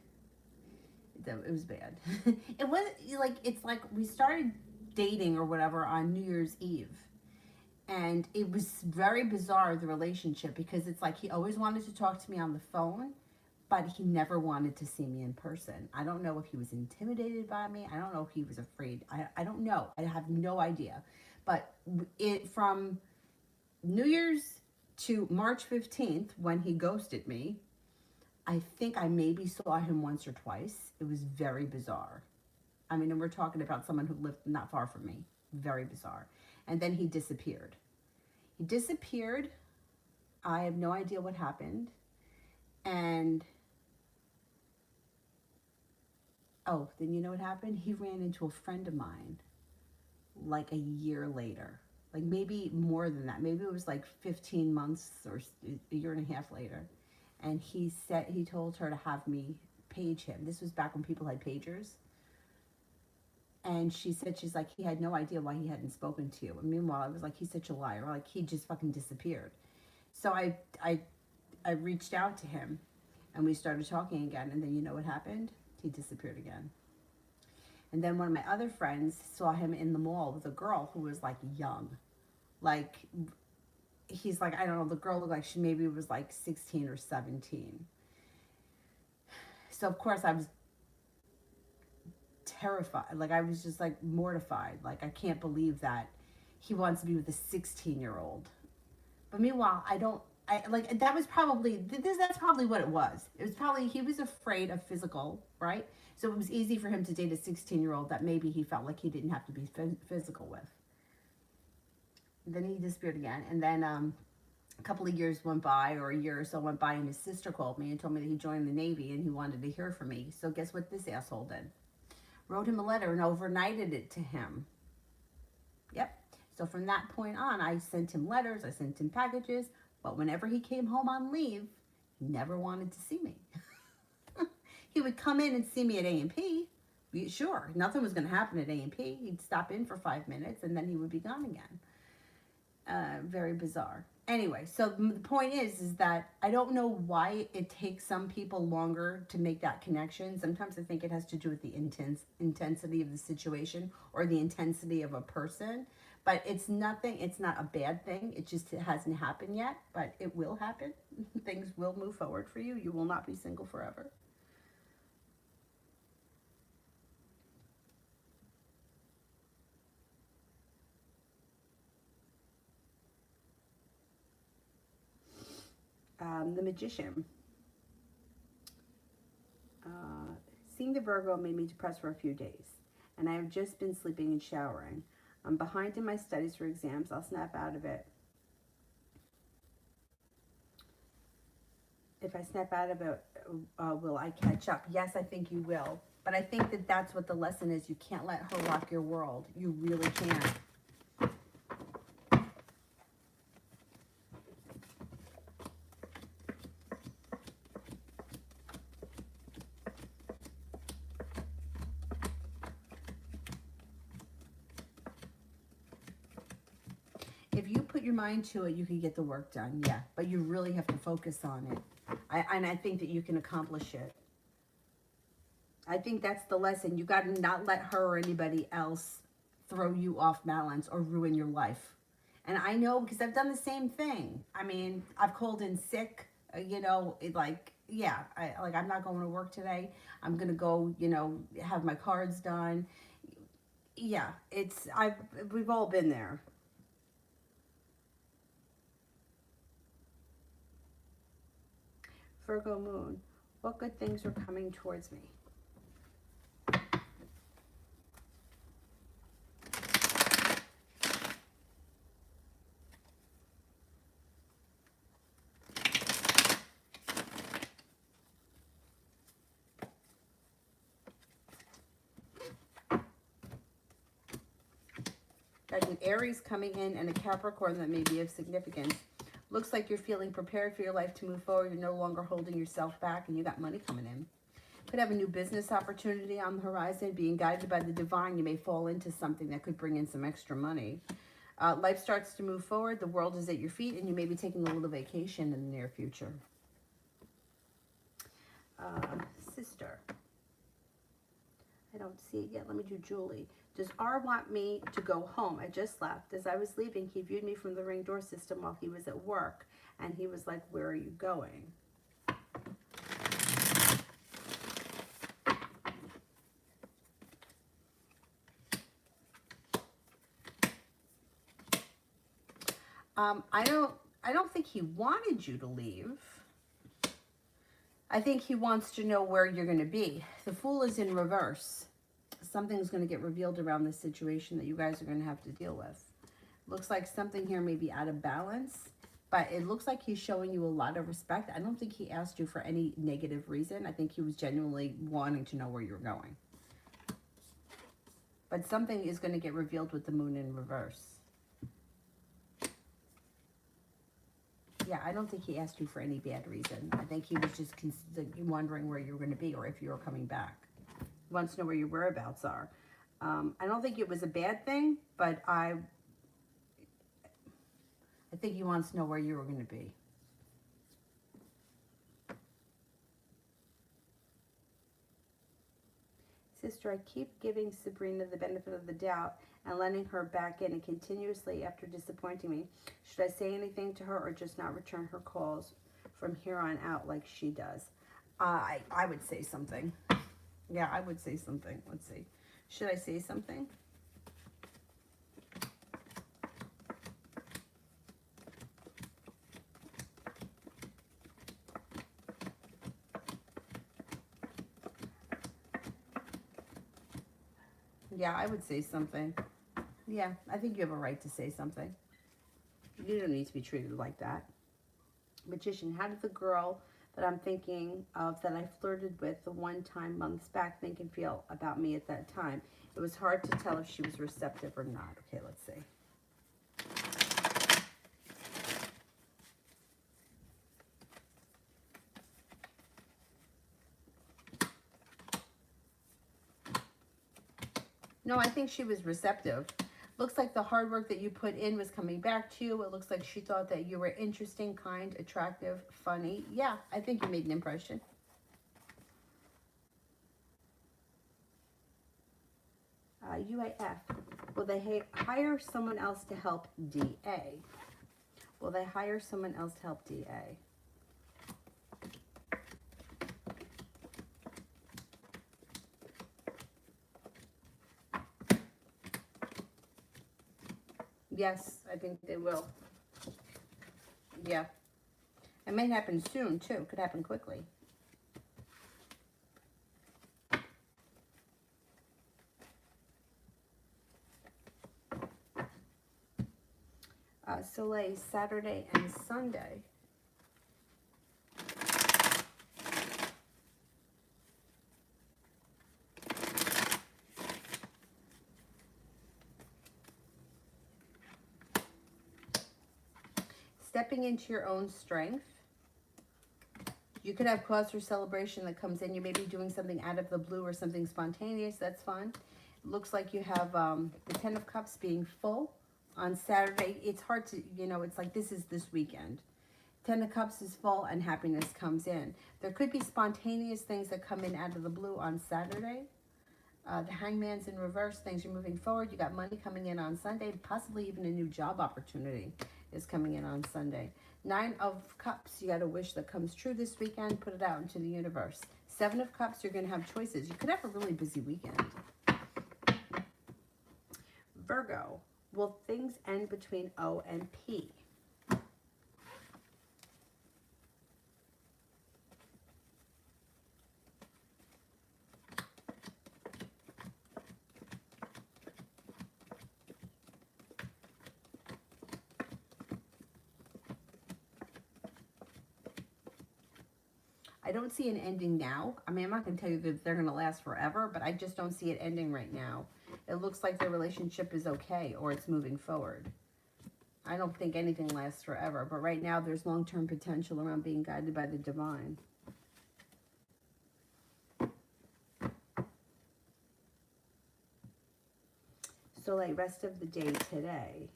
it was bad. It was like, it's like we started dating or whatever on New Year's Eve. And it was very bizarre, the relationship, because it's like he always wanted to talk to me on the phone, but he never wanted to see me in person. I don't know if he was intimidated by me. I don't know if he was afraid. I don't know. I have no idea. But from New Year's to March 15th, when he ghosted me, I think I maybe saw him once or twice. It was very bizarre. I mean, and we're talking about someone who lived not far from me. Very bizarre. And then he disappeared. He disappeared. I have no idea what happened. And, oh, then you know what happened? He ran into a friend of mine like a year later. Like maybe more than that. Maybe it was like 15 months or a year and a half later. And he told her to have me page him. This was back when people had pagers. And she said, she's like, he had no idea why he hadn't spoken to you. And meanwhile, I was like, he's such a liar. Like, he just fucking disappeared. So I reached out to him, and we started talking again. And then you know what happened? He disappeared again. And then one of my other friends saw him in the mall with a girl who was, like, young. Like, he's like, I don't know, the girl looked like she maybe was, like, 16 or 17. So, of course, I was terrified. Like, I was just like mortified. Like, I can't believe that he wants to be with a 16-year-old. But meanwhile, that's probably what it was. It was probably, he was afraid of physical, right? So it was easy for him to date a 16-year-old that maybe he felt like he didn't have to be physical with. Then he disappeared again. And then a couple of years went by, or a year or so went by, and his sister called me and told me that he joined the Navy and he wanted to hear from me. So guess what this asshole did? Wrote him a letter and overnighted it to him. Yep. So from that point on, I sent him letters, I sent him packages, but whenever he came home on leave, he never wanted to see me. He would come in and see me at A&P. Sure, nothing was going to happen at A&P. He'd stop in for 5 minutes and then he would be gone again. Very bizarre. Anyway, so the point is that I don't know why it takes some people longer to make that connection. Sometimes I think it has to do with the intensity of the situation or the intensity of a person. But it's not a bad thing. It hasn't happened yet, but it will happen. Things will move forward for you. You will not be single forever. The Magician. Seeing the Virgo made me depressed for a few days, and I have just been sleeping and showering. I'm behind in my studies for exams. I'll snap out of it. If I snap out of it, will I catch up? Yes, I think you will. But I think that that's what the lesson is. You can't let her rock your world. You really can't. If you put your mind to it, you can get the work done, yeah. But you really have to focus on it. And I think that you can accomplish it. I think that's the lesson. You got to not let her or anybody else throw you off balance or ruin your life. And I know because I've done the same thing. I mean, I've called in sick, yeah, I'm not going to work today. I'm going to go, have my cards done. Yeah, we've all been there. Virgo moon, what good things are coming towards me? Got an Aries coming in and a Capricorn that may be of significance. Looks like you're feeling prepared for your life to move forward. You're no longer holding yourself back and you got money coming in. Could have a new business opportunity on the horizon. Being guided by the divine, you may fall into something that could bring in some extra money. Life starts to move forward. The world is at your feet and you may be taking a little vacation in the near future. Sister. I don't see it yet. Let me do Julie. Does R want me to go home? I just left. As I was leaving, he viewed me from the ring door system while he was at work. And he was like, where are you going? I don't think he wanted you to leave. I think he wants to know where you're going to be. The Fool is in reverse. Something's going to get revealed around this situation that you guys are going to have to deal with. Looks like something here may be out of balance, but it looks like he's showing you a lot of respect. I don't think he asked you for any negative reason. I think he was genuinely wanting to know where you're going. But something is going to get revealed with the moon in reverse. Yeah, I don't think he asked you for any bad reason. I think he was just wondering where you were going to be or if you were coming back. He wants to know where your whereabouts are. I don't think it was a bad thing, but I think he wants to know where you were going to be. Sister, I keep giving Sabrina the benefit of the doubt and letting her back in and continuously after disappointing me. Should I say anything to her or just not return her calls from here on out like she does? I would say something. Yeah, I would say something. Let's see. Should I say something? Yeah, I would say something. Yeah, I think you have a right to say something. You don't need to be treated like that. Magician, how did the girl that I'm thinking of that I flirted with the one time months back think and feel about me at that time? It was hard to tell if she was receptive or not. Okay, let's see. No, I think she was receptive. Looks like the hard work that you put in was coming back to you. It looks like she thought that you were interesting, kind, attractive, funny. Yeah, I think you made an impression. UAF. Will they hire someone else to help DA? Will they hire someone else to help DA? Yes, I think they will. Yeah. It may happen soon, too. It could happen quickly. Soleil, Saturday and Sunday. Stepping into your own strength. You could have cause for celebration that comes in. You may be doing something out of the blue or something spontaneous. That's fun. It looks like you have the Ten of Cups being full on Saturday. It's hard to, it's like this is this weekend. Ten of Cups is full and happiness comes in. There could be spontaneous things that come in out of the blue on Saturday. The Hangman's in reverse. Things are moving forward. You got money coming in on Sunday. Possibly even a new job opportunity is coming in on Sunday. 9 of Cups. You got a wish that comes true this weekend. Put it out into the universe. 7 of Cups. You're going to have choices. You could have a really busy weekend. Virgo. Will things end between O and P? I don't see an ending now. I mean, I'm not going to tell you that they're going to last forever, but I just don't see it ending right now. It looks like their relationship is okay, or it's moving forward. I don't think anything lasts forever, but right now there's long-term potential around being guided by the divine. So, like, rest of the day today.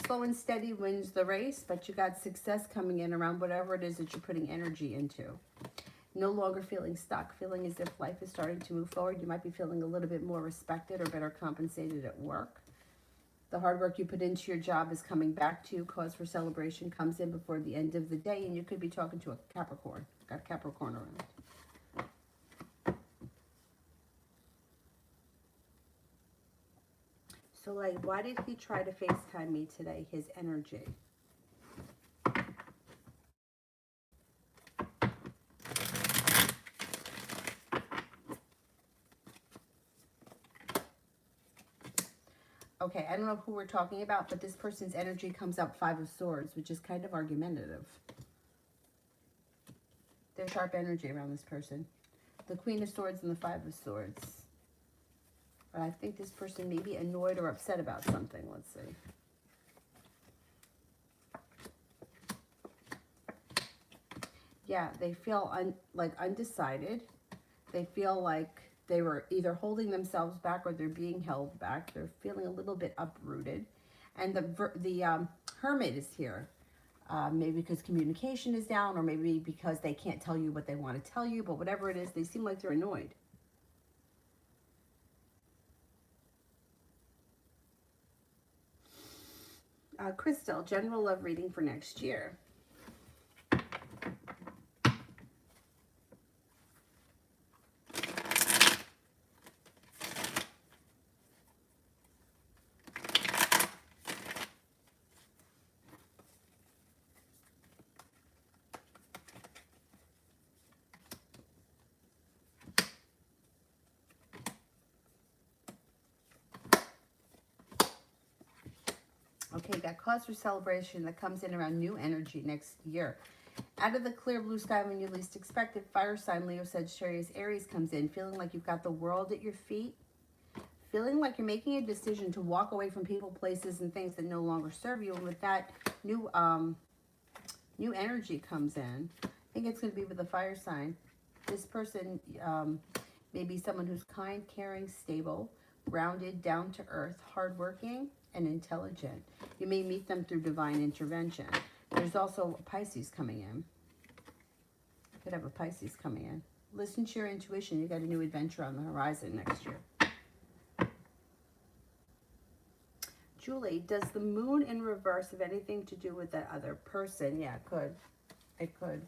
Slow and steady wins the race, but you got success coming in around whatever it is that you're putting energy into. No longer feeling stuck, feeling as if life is starting to move forward. You might be feeling a little bit more respected or better compensated at work. The hard work you put into your job is coming back to you. Cause for celebration comes in before the end of the day, and you could be talking to a Capricorn. Got a Capricorn around. So, like, why did he try to FaceTime me today? His energy. Okay, I don't know who we're talking about, but this person's energy comes up 5 of Swords, which is kind of argumentative. There's sharp energy around this person. The Queen of Swords and the 5 of Swords. But I think this person may be annoyed or upset about something. Let's see. Yeah, they feel undecided. They feel like they were either holding themselves back or they're being held back. They're feeling a little bit uprooted. And the Hermit is here. Maybe because communication is down, or maybe because they can't tell you what they want to tell you. But whatever it is, they seem like they're annoyed. Crystal, general love reading for next year. Okay, got cause for celebration that comes in around new energy next year. Out of the clear blue sky when you least expect it, fire sign, Leo, Sagittarius, Aries comes in, feeling like you've got the world at your feet, feeling like you're making a decision to walk away from people, places, and things that no longer serve you. And with that, new energy comes in. I think it's going to be with the fire sign. This person may be someone who's kind, caring, stable, grounded, down to earth, hardworking, and intelligent. You may meet them through divine intervention. There's also a Pisces coming in. You could have a Pisces coming in. Listen to your intuition. You got a new adventure on the horizon next year. Julie, does the moon in reverse have anything to do with that other person? Yeah, it could. It could.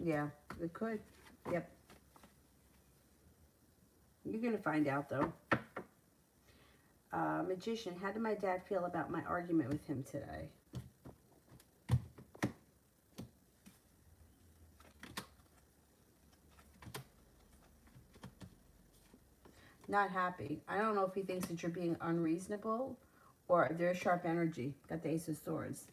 Yeah, it could. Yep. You're going to find out, though. Magician, how did my dad feel about my argument with him today? Not happy. I don't know if he thinks that you're being unreasonable or there's sharp energy. Got the Ace of Swords.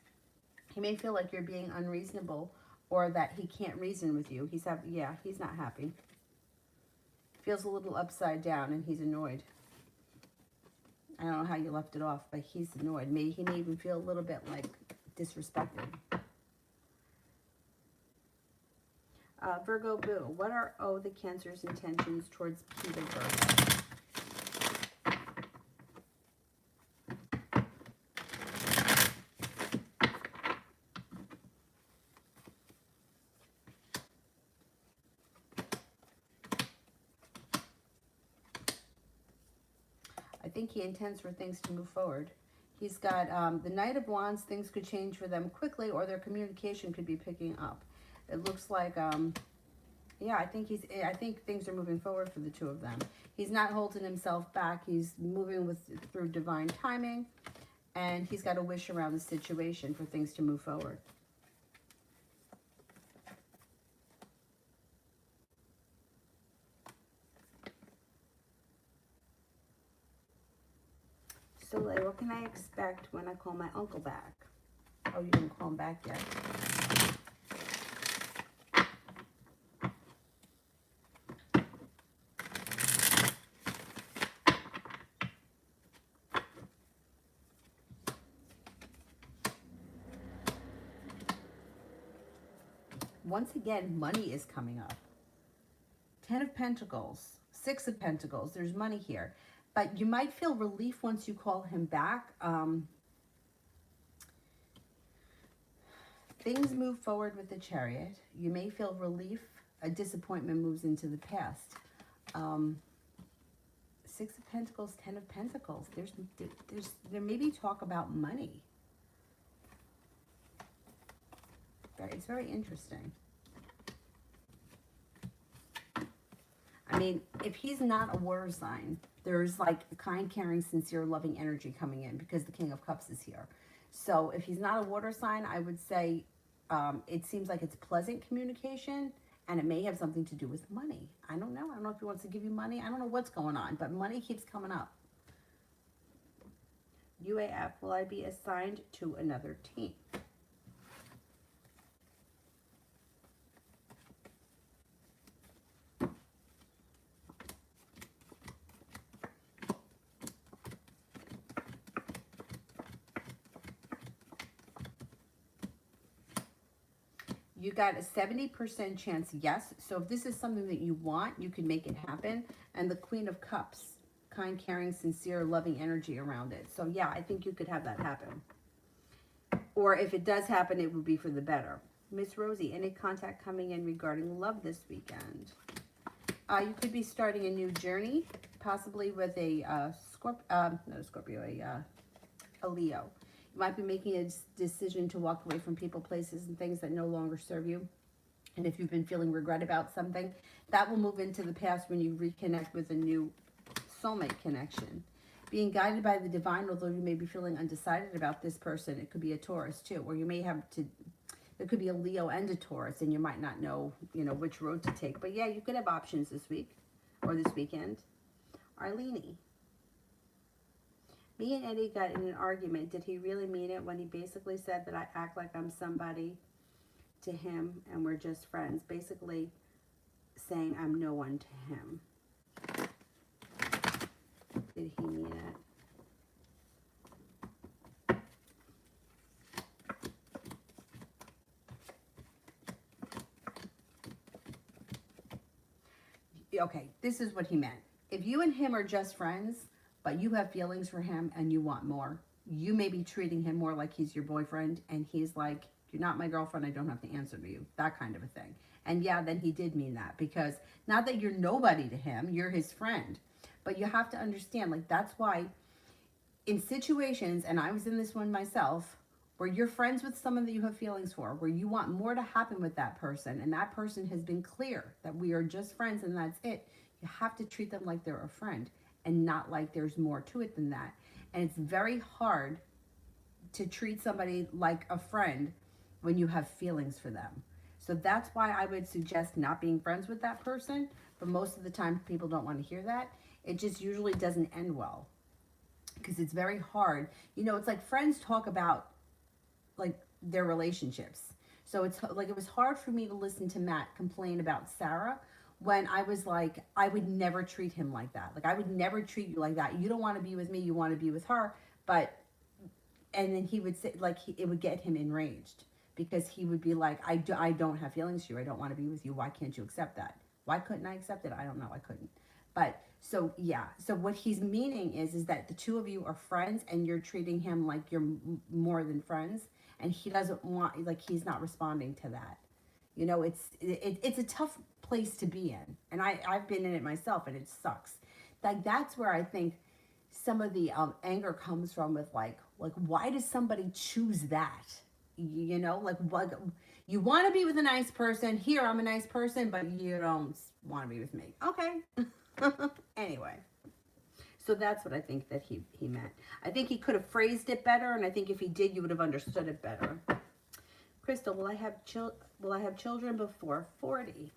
He may feel like you're being unreasonable or that he can't reason with you. He's not happy. Feels a little upside down and he's annoyed. I don't know how you left it off, but he's annoyed. He may even feel a little bit like disrespected. Virgo Boo, what are the Cancer's intentions towards Peter Virgo? I think he intends for things to move forward. He's got the Knight of Wands. Things could change for them quickly, or their communication could be picking up. It looks like, yeah, I think things are moving forward for the two of them. He's not holding himself back. He's moving through divine timing, and he's got a wish around the situation for things to move forward. So, what can I expect when I call my uncle back? Oh, you didn't call him back yet. Once again, money is coming up. 10 of Pentacles, 6 of Pentacles. There's money here. But you might feel relief once you call him back. Things move forward with the Chariot. You may feel relief. A disappointment moves into the past. 6 of Pentacles, 10 of Pentacles. There may be talk about money. It's very interesting. I mean, if he's not a water sign, there's like a kind, caring, sincere, loving energy coming in because the King of Cups is here. So if he's not a water sign, I would say it seems like it's pleasant communication, and it may have something to do with money. I don't know. I don't know if he wants to give you money. I don't know what's going on, but money keeps coming up. UAF, will I be assigned to another team? You got a 70% chance yes. So if this is something that you want, you can make it happen. And the Queen of Cups, kind, caring, sincere, loving energy around it. So yeah, I think you could have that happen. Or if it does happen, it would be for the better. Miss Rosie, any contact coming in regarding love this weekend? You could be starting a new journey, possibly with a a Leo. You might be making a decision to walk away from people, places, and things that no longer serve you. And if you've been feeling regret about something, that will move into the past when you reconnect with a new soulmate connection. Being guided by the divine, although you may be feeling undecided about this person, it could be a Taurus too, or you may have to, it could be a Leo and a Taurus, and you might not know, which road to take. But yeah, you could have options this week or this weekend. Arlene. Me and Eddie got in an argument. Did he really mean it when he basically said that I act like I'm somebody to him and we're just friends? Basically saying I'm no one to him. Did he mean it? Okay, this is what he meant. If you and him are just friends, but you have feelings for him and you want more, you may be treating him more like he's your boyfriend, and he's like, you're not my girlfriend, I don't have to answer to you, that kind of a thing. And yeah, then he did mean that, because not that you're nobody to him, you're his friend. But you have to understand, like, that's why in situations, and I was in this one myself, where you're friends with someone that you have feelings for, where you want more to happen with that person, and that person has been clear that we are just friends and that's it, you have to treat them like they're a friend and not like there's more to it than that. And it's very hard to treat somebody like a friend when you have feelings for them. So that's why I would suggest not being friends with that person. But most of the time, people don't want to hear that. It just usually doesn't end well, because it's very hard. It's like friends talk about, like, their relationships. So it's like it was hard for me to listen to Matt complain about Sarah when I was like, I would never treat him like that. Like I would never treat you like that. You don't want to be with me, you want to be with her. But and then he would say like it would get him enraged because he would be like, I don't have feelings for you. I don't want to be with you. Why can't you accept that? Why couldn't I accept it? I don't know. I couldn't. But so yeah. So what he's meaning is that the two of you are friends and you're treating him like you're more than friends, and he doesn't want like he's not responding to that. You know, it's a tough place to be in, and I've been in it myself, and it sucks. Like that's where I think some of the anger comes from with like why does somebody choose that? You know, like what you want to be with a nice person. Here, I'm a nice person, but you don't want to be with me. Okay. Anyway, so that's what I think that he meant. I think he could have phrased it better, and I think if he did, you would have understood it better. Crystal, will I have children before 40?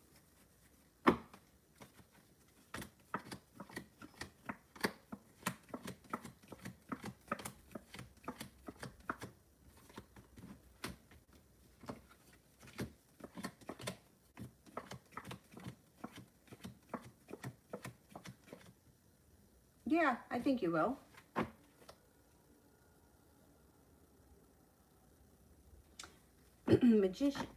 Yeah, I think you will. Magician.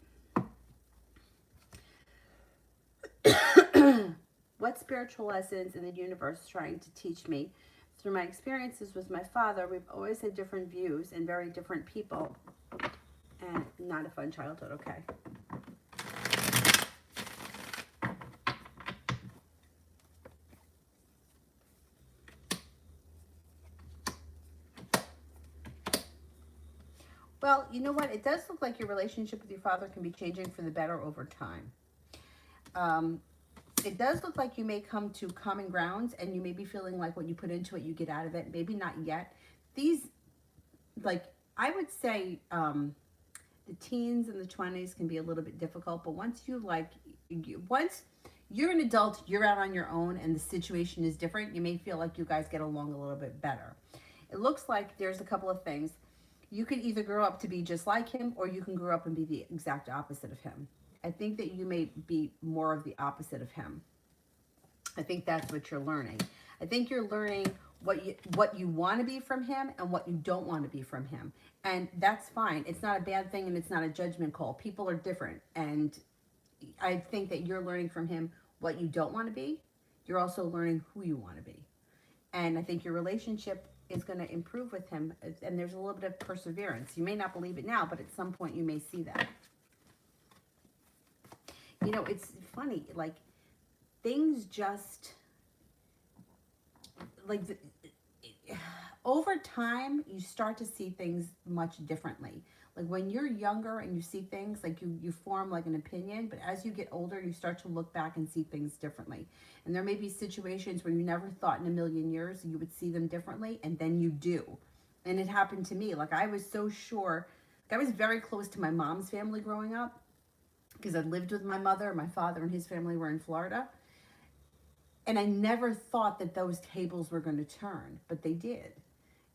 What spiritual lessons in the universe is trying to teach me? Through my experiences with my father, we've always had different views and very different people. And not a fun childhood, okay. Well, you know what? It does look like your relationship with your father can be changing for the better over time. It does look like you may come to common grounds and you may be feeling like what you put into it, you get out of it. Maybe not yet. These, like, I would say the teens and the 20s can be a little bit difficult, but once once you're an adult, you're out on your own and the situation is different, you may feel like you guys get along a little bit better. It looks like there's a couple of things. You could either grow up to be just like him or you can grow up and be the exact opposite of him. I think that you may be more of the opposite of him. I think that's what you're learning. I think you're learning what you want to be from him and what you don't want to be from him. And that's fine. It's not a bad thing and it's not a judgment call. People are different. And I think that you're learning from him what you don't want to be. You're also learning who you want to be. And I think your relationship is going to improve with him. And there's a little bit of perseverance. You may not believe it now, but at some point you may see that. You know, it's funny, like, things just, like, over time, you start to see things much differently. Like, when you're younger and you see things, like, you form, like, an opinion, but as you get older, you start to look back and see things differently. And there may be situations where you never thought in a million years you would see them differently, and then you do. And it happened to me. Like, I was so sure, like, I was very close to my mom's family growing up, because I lived with my mother. My father and his family were in Florida. And I never thought that those tables were going to turn, but they did.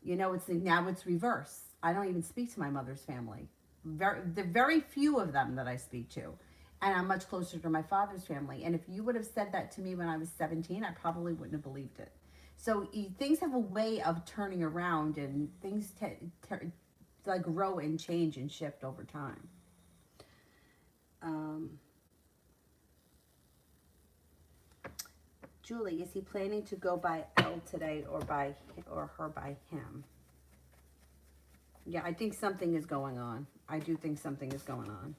You know, it's like now it's reverse. I don't even speak to my mother's family. The very few of them that I speak to. And I'm much closer to my father's family. And if you would have said that to me when I was 17, I probably wouldn't have believed it. So things have a way of turning around, and things like grow and change and shift over time. Julie, is he planning to go by L today or her by him? Yeah, I think something is going on. I do think something is going on.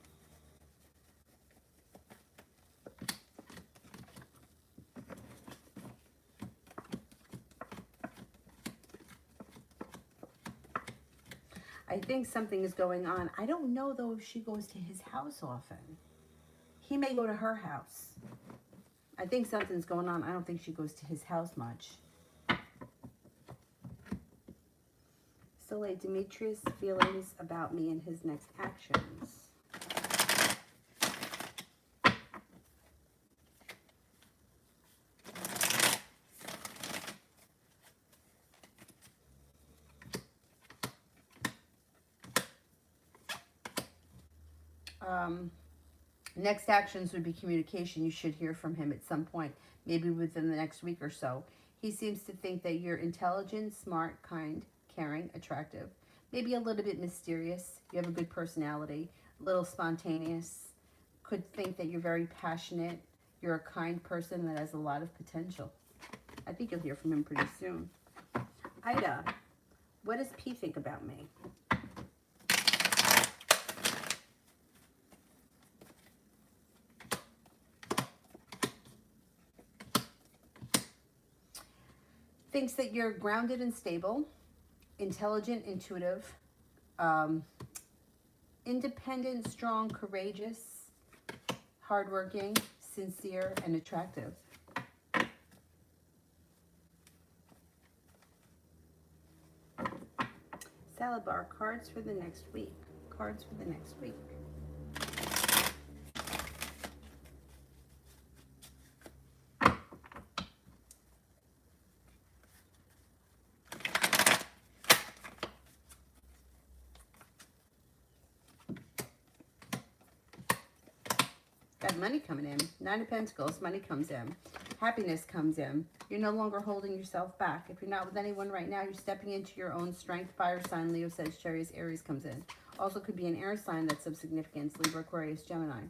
I think something is going on. I don't know, though, if she goes to his house often. He may go to her house. I think something's going on. I don't think she goes to his house much. Soleil, Demetrius' feelings about me and his next actions. Next actions would be communication. You should hear from him at some point, maybe within the next week or so. He seems to think that you're intelligent, smart, kind, caring, attractive, maybe a little bit mysterious. You have a good personality, a little spontaneous. Could think that you're very passionate. You're a kind person that has a lot of potential. I think you'll hear from him pretty soon. Ida, what does P think about me? Thinks that you're grounded and stable, intelligent, intuitive, independent, strong, courageous, hardworking, sincere, and attractive. Salad bar, cards for the next week. Cards for the next week. Got money coming in. 9 of Pentacles, money comes in. Happiness comes in. You're no longer holding yourself back. If you're not with anyone right now, you're stepping into your own strength. Fire sign, Leo, Sagittarius, Aries comes in. Also could be an air sign that's of significance. Libra, Aquarius, Gemini.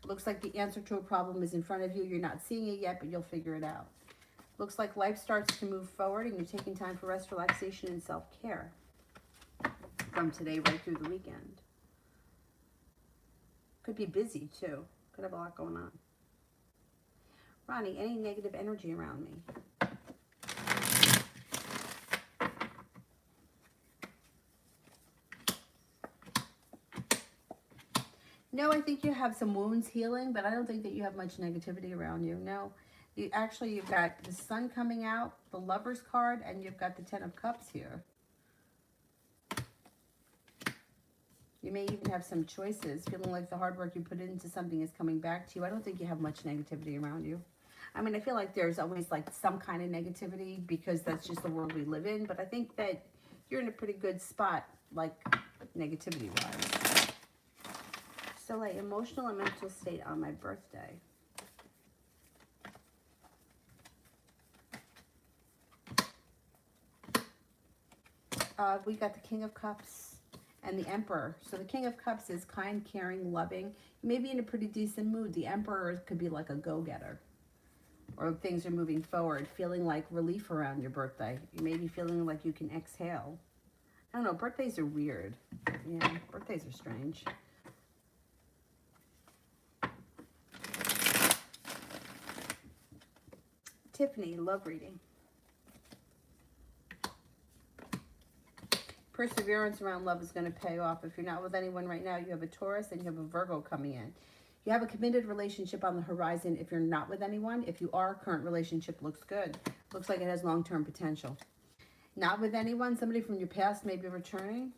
Looks like the answer to a problem is in front of you. You're not seeing it yet, but you'll figure it out. Looks like life starts to move forward and you're taking time for rest, relaxation, and self-care from today right through the weekend. Could be busy too. Could have a lot going on. Ronnie, any negative energy around me? No, I think you have some wounds healing, but I don't think that you have much negativity around you. No, you've got the Sun coming out, the Lover's card, and you've got the 10 of Cups here. You may even have some choices, feeling like the hard work you put into something is coming back to you. I don't think you have much negativity around you. I mean, I feel like there's always like some kind of negativity because that's just the world we live in. But I think that you're in a pretty good spot, like negativity-wise. So, like, emotional and mental state on my birthday. We got the King of Cups and the Emperor. So the King of Cups is kind, caring, loving, maybe in a pretty decent mood. The Emperor could be like a go-getter, or things are moving forward, feeling like relief around your birthday. You may be feeling like you can exhale. I don't know, birthdays are weird. Yeah, birthdays are strange. Tiffany, love reading. Perseverance around love is going to pay off. If you're not with anyone right now, you have a Taurus and you have a Virgo coming in. You have a committed relationship on the horizon if you're not with anyone. If you are, current relationship looks good. Looks like it has long-term potential. Not with anyone, somebody from your past may be returning.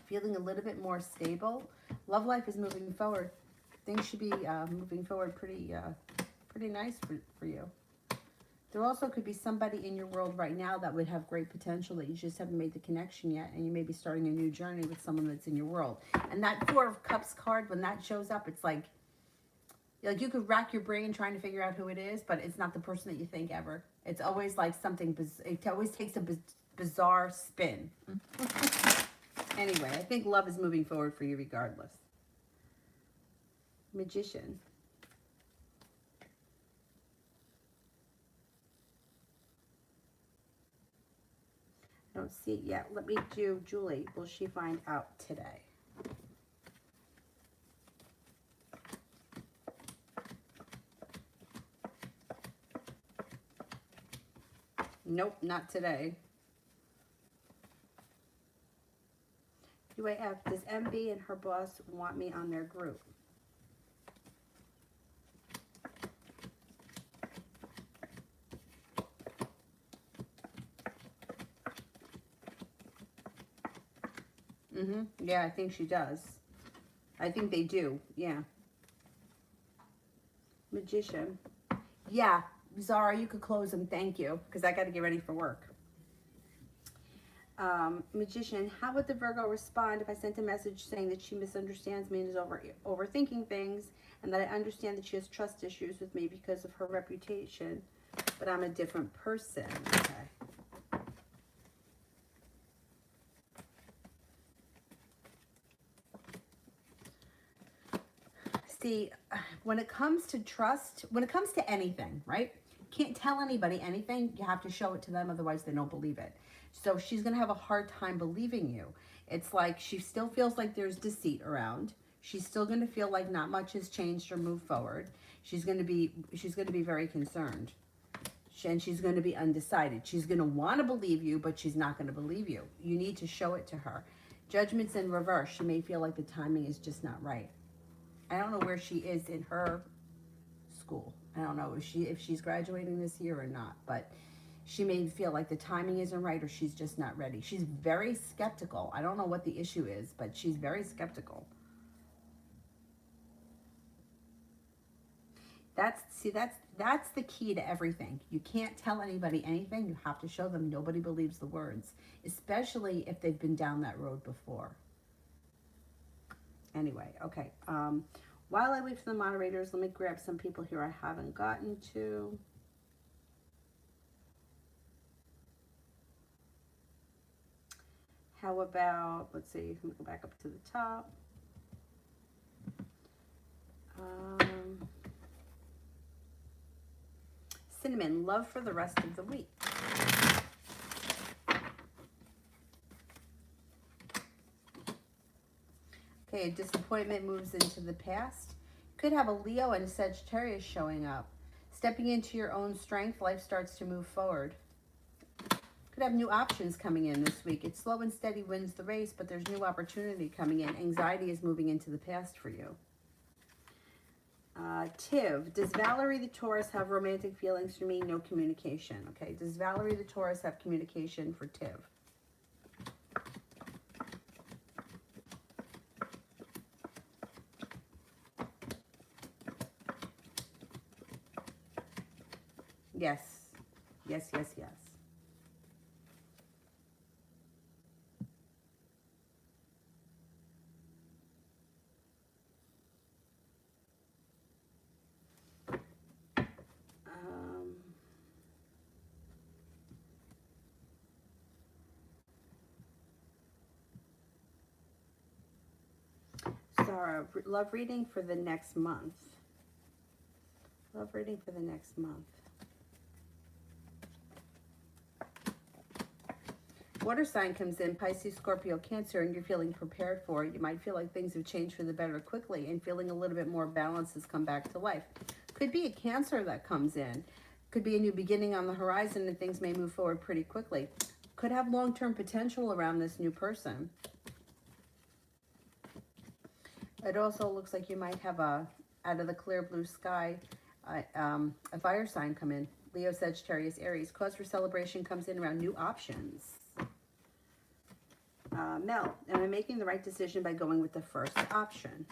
Feeling a little bit more stable. Love life is moving forward. Things should be moving forward pretty nice for you. There also could be somebody in your world right now that would have great potential that you just haven't made the connection yet, and you may be starting a new journey with someone that's in your world. And that Four of Cups card, when that shows up, it's like you could rack your brain trying to figure out who it is, but it's not the person that you think ever. It's always like something, it always takes a bizarre spin. Anyway, I think love is moving forward for you regardless. Magician. I don't see it yet. Let me do Julie. Will she find out today? Nope, not today. UAF, does MB and her boss want me on their group? Yeah, I think she does. I think they do. Yeah. Magician. Yeah, Zara, you could close them. Thank you, because I got to get ready for work. Magician, how would the Virgo respond if I sent a message saying that she misunderstands me and is overthinking things, and that I understand that she has trust issues with me because of her reputation, but I'm a different person? Okay. See, when it comes to trust, when it comes to anything, right? Can't tell anybody anything. You have to show it to them, otherwise they don't believe it. So she's going to have a hard time believing you. It's like she still feels like there's deceit around. She's still going to feel like not much has changed or moved forward. She's going to be very concerned. And she's going to be undecided. She's going to want to believe you, but she's not going to believe you. You need to show it to her. Judgment's in reverse. She may feel like the timing is just not right. I don't know where she is in her school. I don't know if she's graduating this year or not, but she may feel like the timing isn't right, or she's just not ready. She's very skeptical. I don't know what the issue is, but she's very skeptical. That's the key to everything. You can't tell anybody anything. You have to show them. Nobody believes the words, especially if they've been down that road before. Anyway, okay. While I wait for the moderators, let me grab some people here I haven't gotten to. How about, let's see, let me go back up to the top. Cinnamon, love for the rest of the week. Okay, disappointment moves into the past. Could have a Leo and a Sagittarius showing up. Stepping into your own strength, life starts to move forward. Could have new options coming in this week. It's slow and steady wins the race, but there's new opportunity coming in. Anxiety is moving into the past for you. Tiv, does Valerie the Taurus have romantic feelings for me? No communication. Okay, does Valerie the Taurus have communication for Tiv? Yes. Yes, yes, yes. Sarah, love reading for the next month. Love reading for the next month. Water sign comes in, Pisces, Scorpio, Cancer, and you're feeling prepared for it. You might feel like things have changed for the better quickly, and feeling a little bit more balance has come back to life. Could be a Cancer that comes in. Could be a new beginning on the horizon, and things may move forward pretty quickly. Could have long-term potential around this new person. It also looks like you might have out of the clear blue sky, a fire sign come in. Leo, Sagittarius, Aries. Cause for celebration comes in around new options. Mel, am I making the right decision by going with the first option?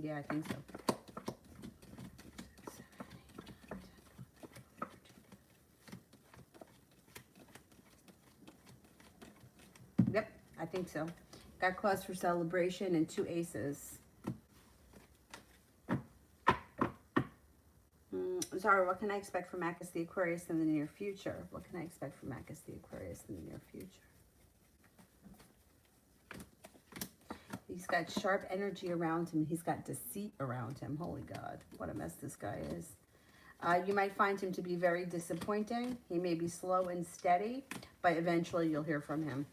Yeah, I think so. Yep, I think so. Got cause for celebration and 2 aces. Sorry, what can I expect from Marcus the Aquarius in the near future? What can I expect from Marcus the Aquarius in the near future? He's got sharp energy around him. He's got deceit around him. Holy God, what a mess this guy is. You might find him to be very disappointing. He may be slow and steady, but eventually you'll hear from him.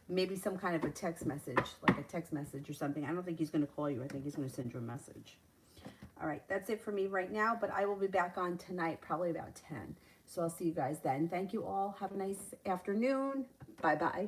Maybe some kind of a text message, like a text message or something. I don't think he's going to call you. I think he's going to send you a message. All right, that's it for me right now, but I will be back on tonight, probably about 10. So I'll see you guys then. Thank you all. Have a nice afternoon. Bye-bye.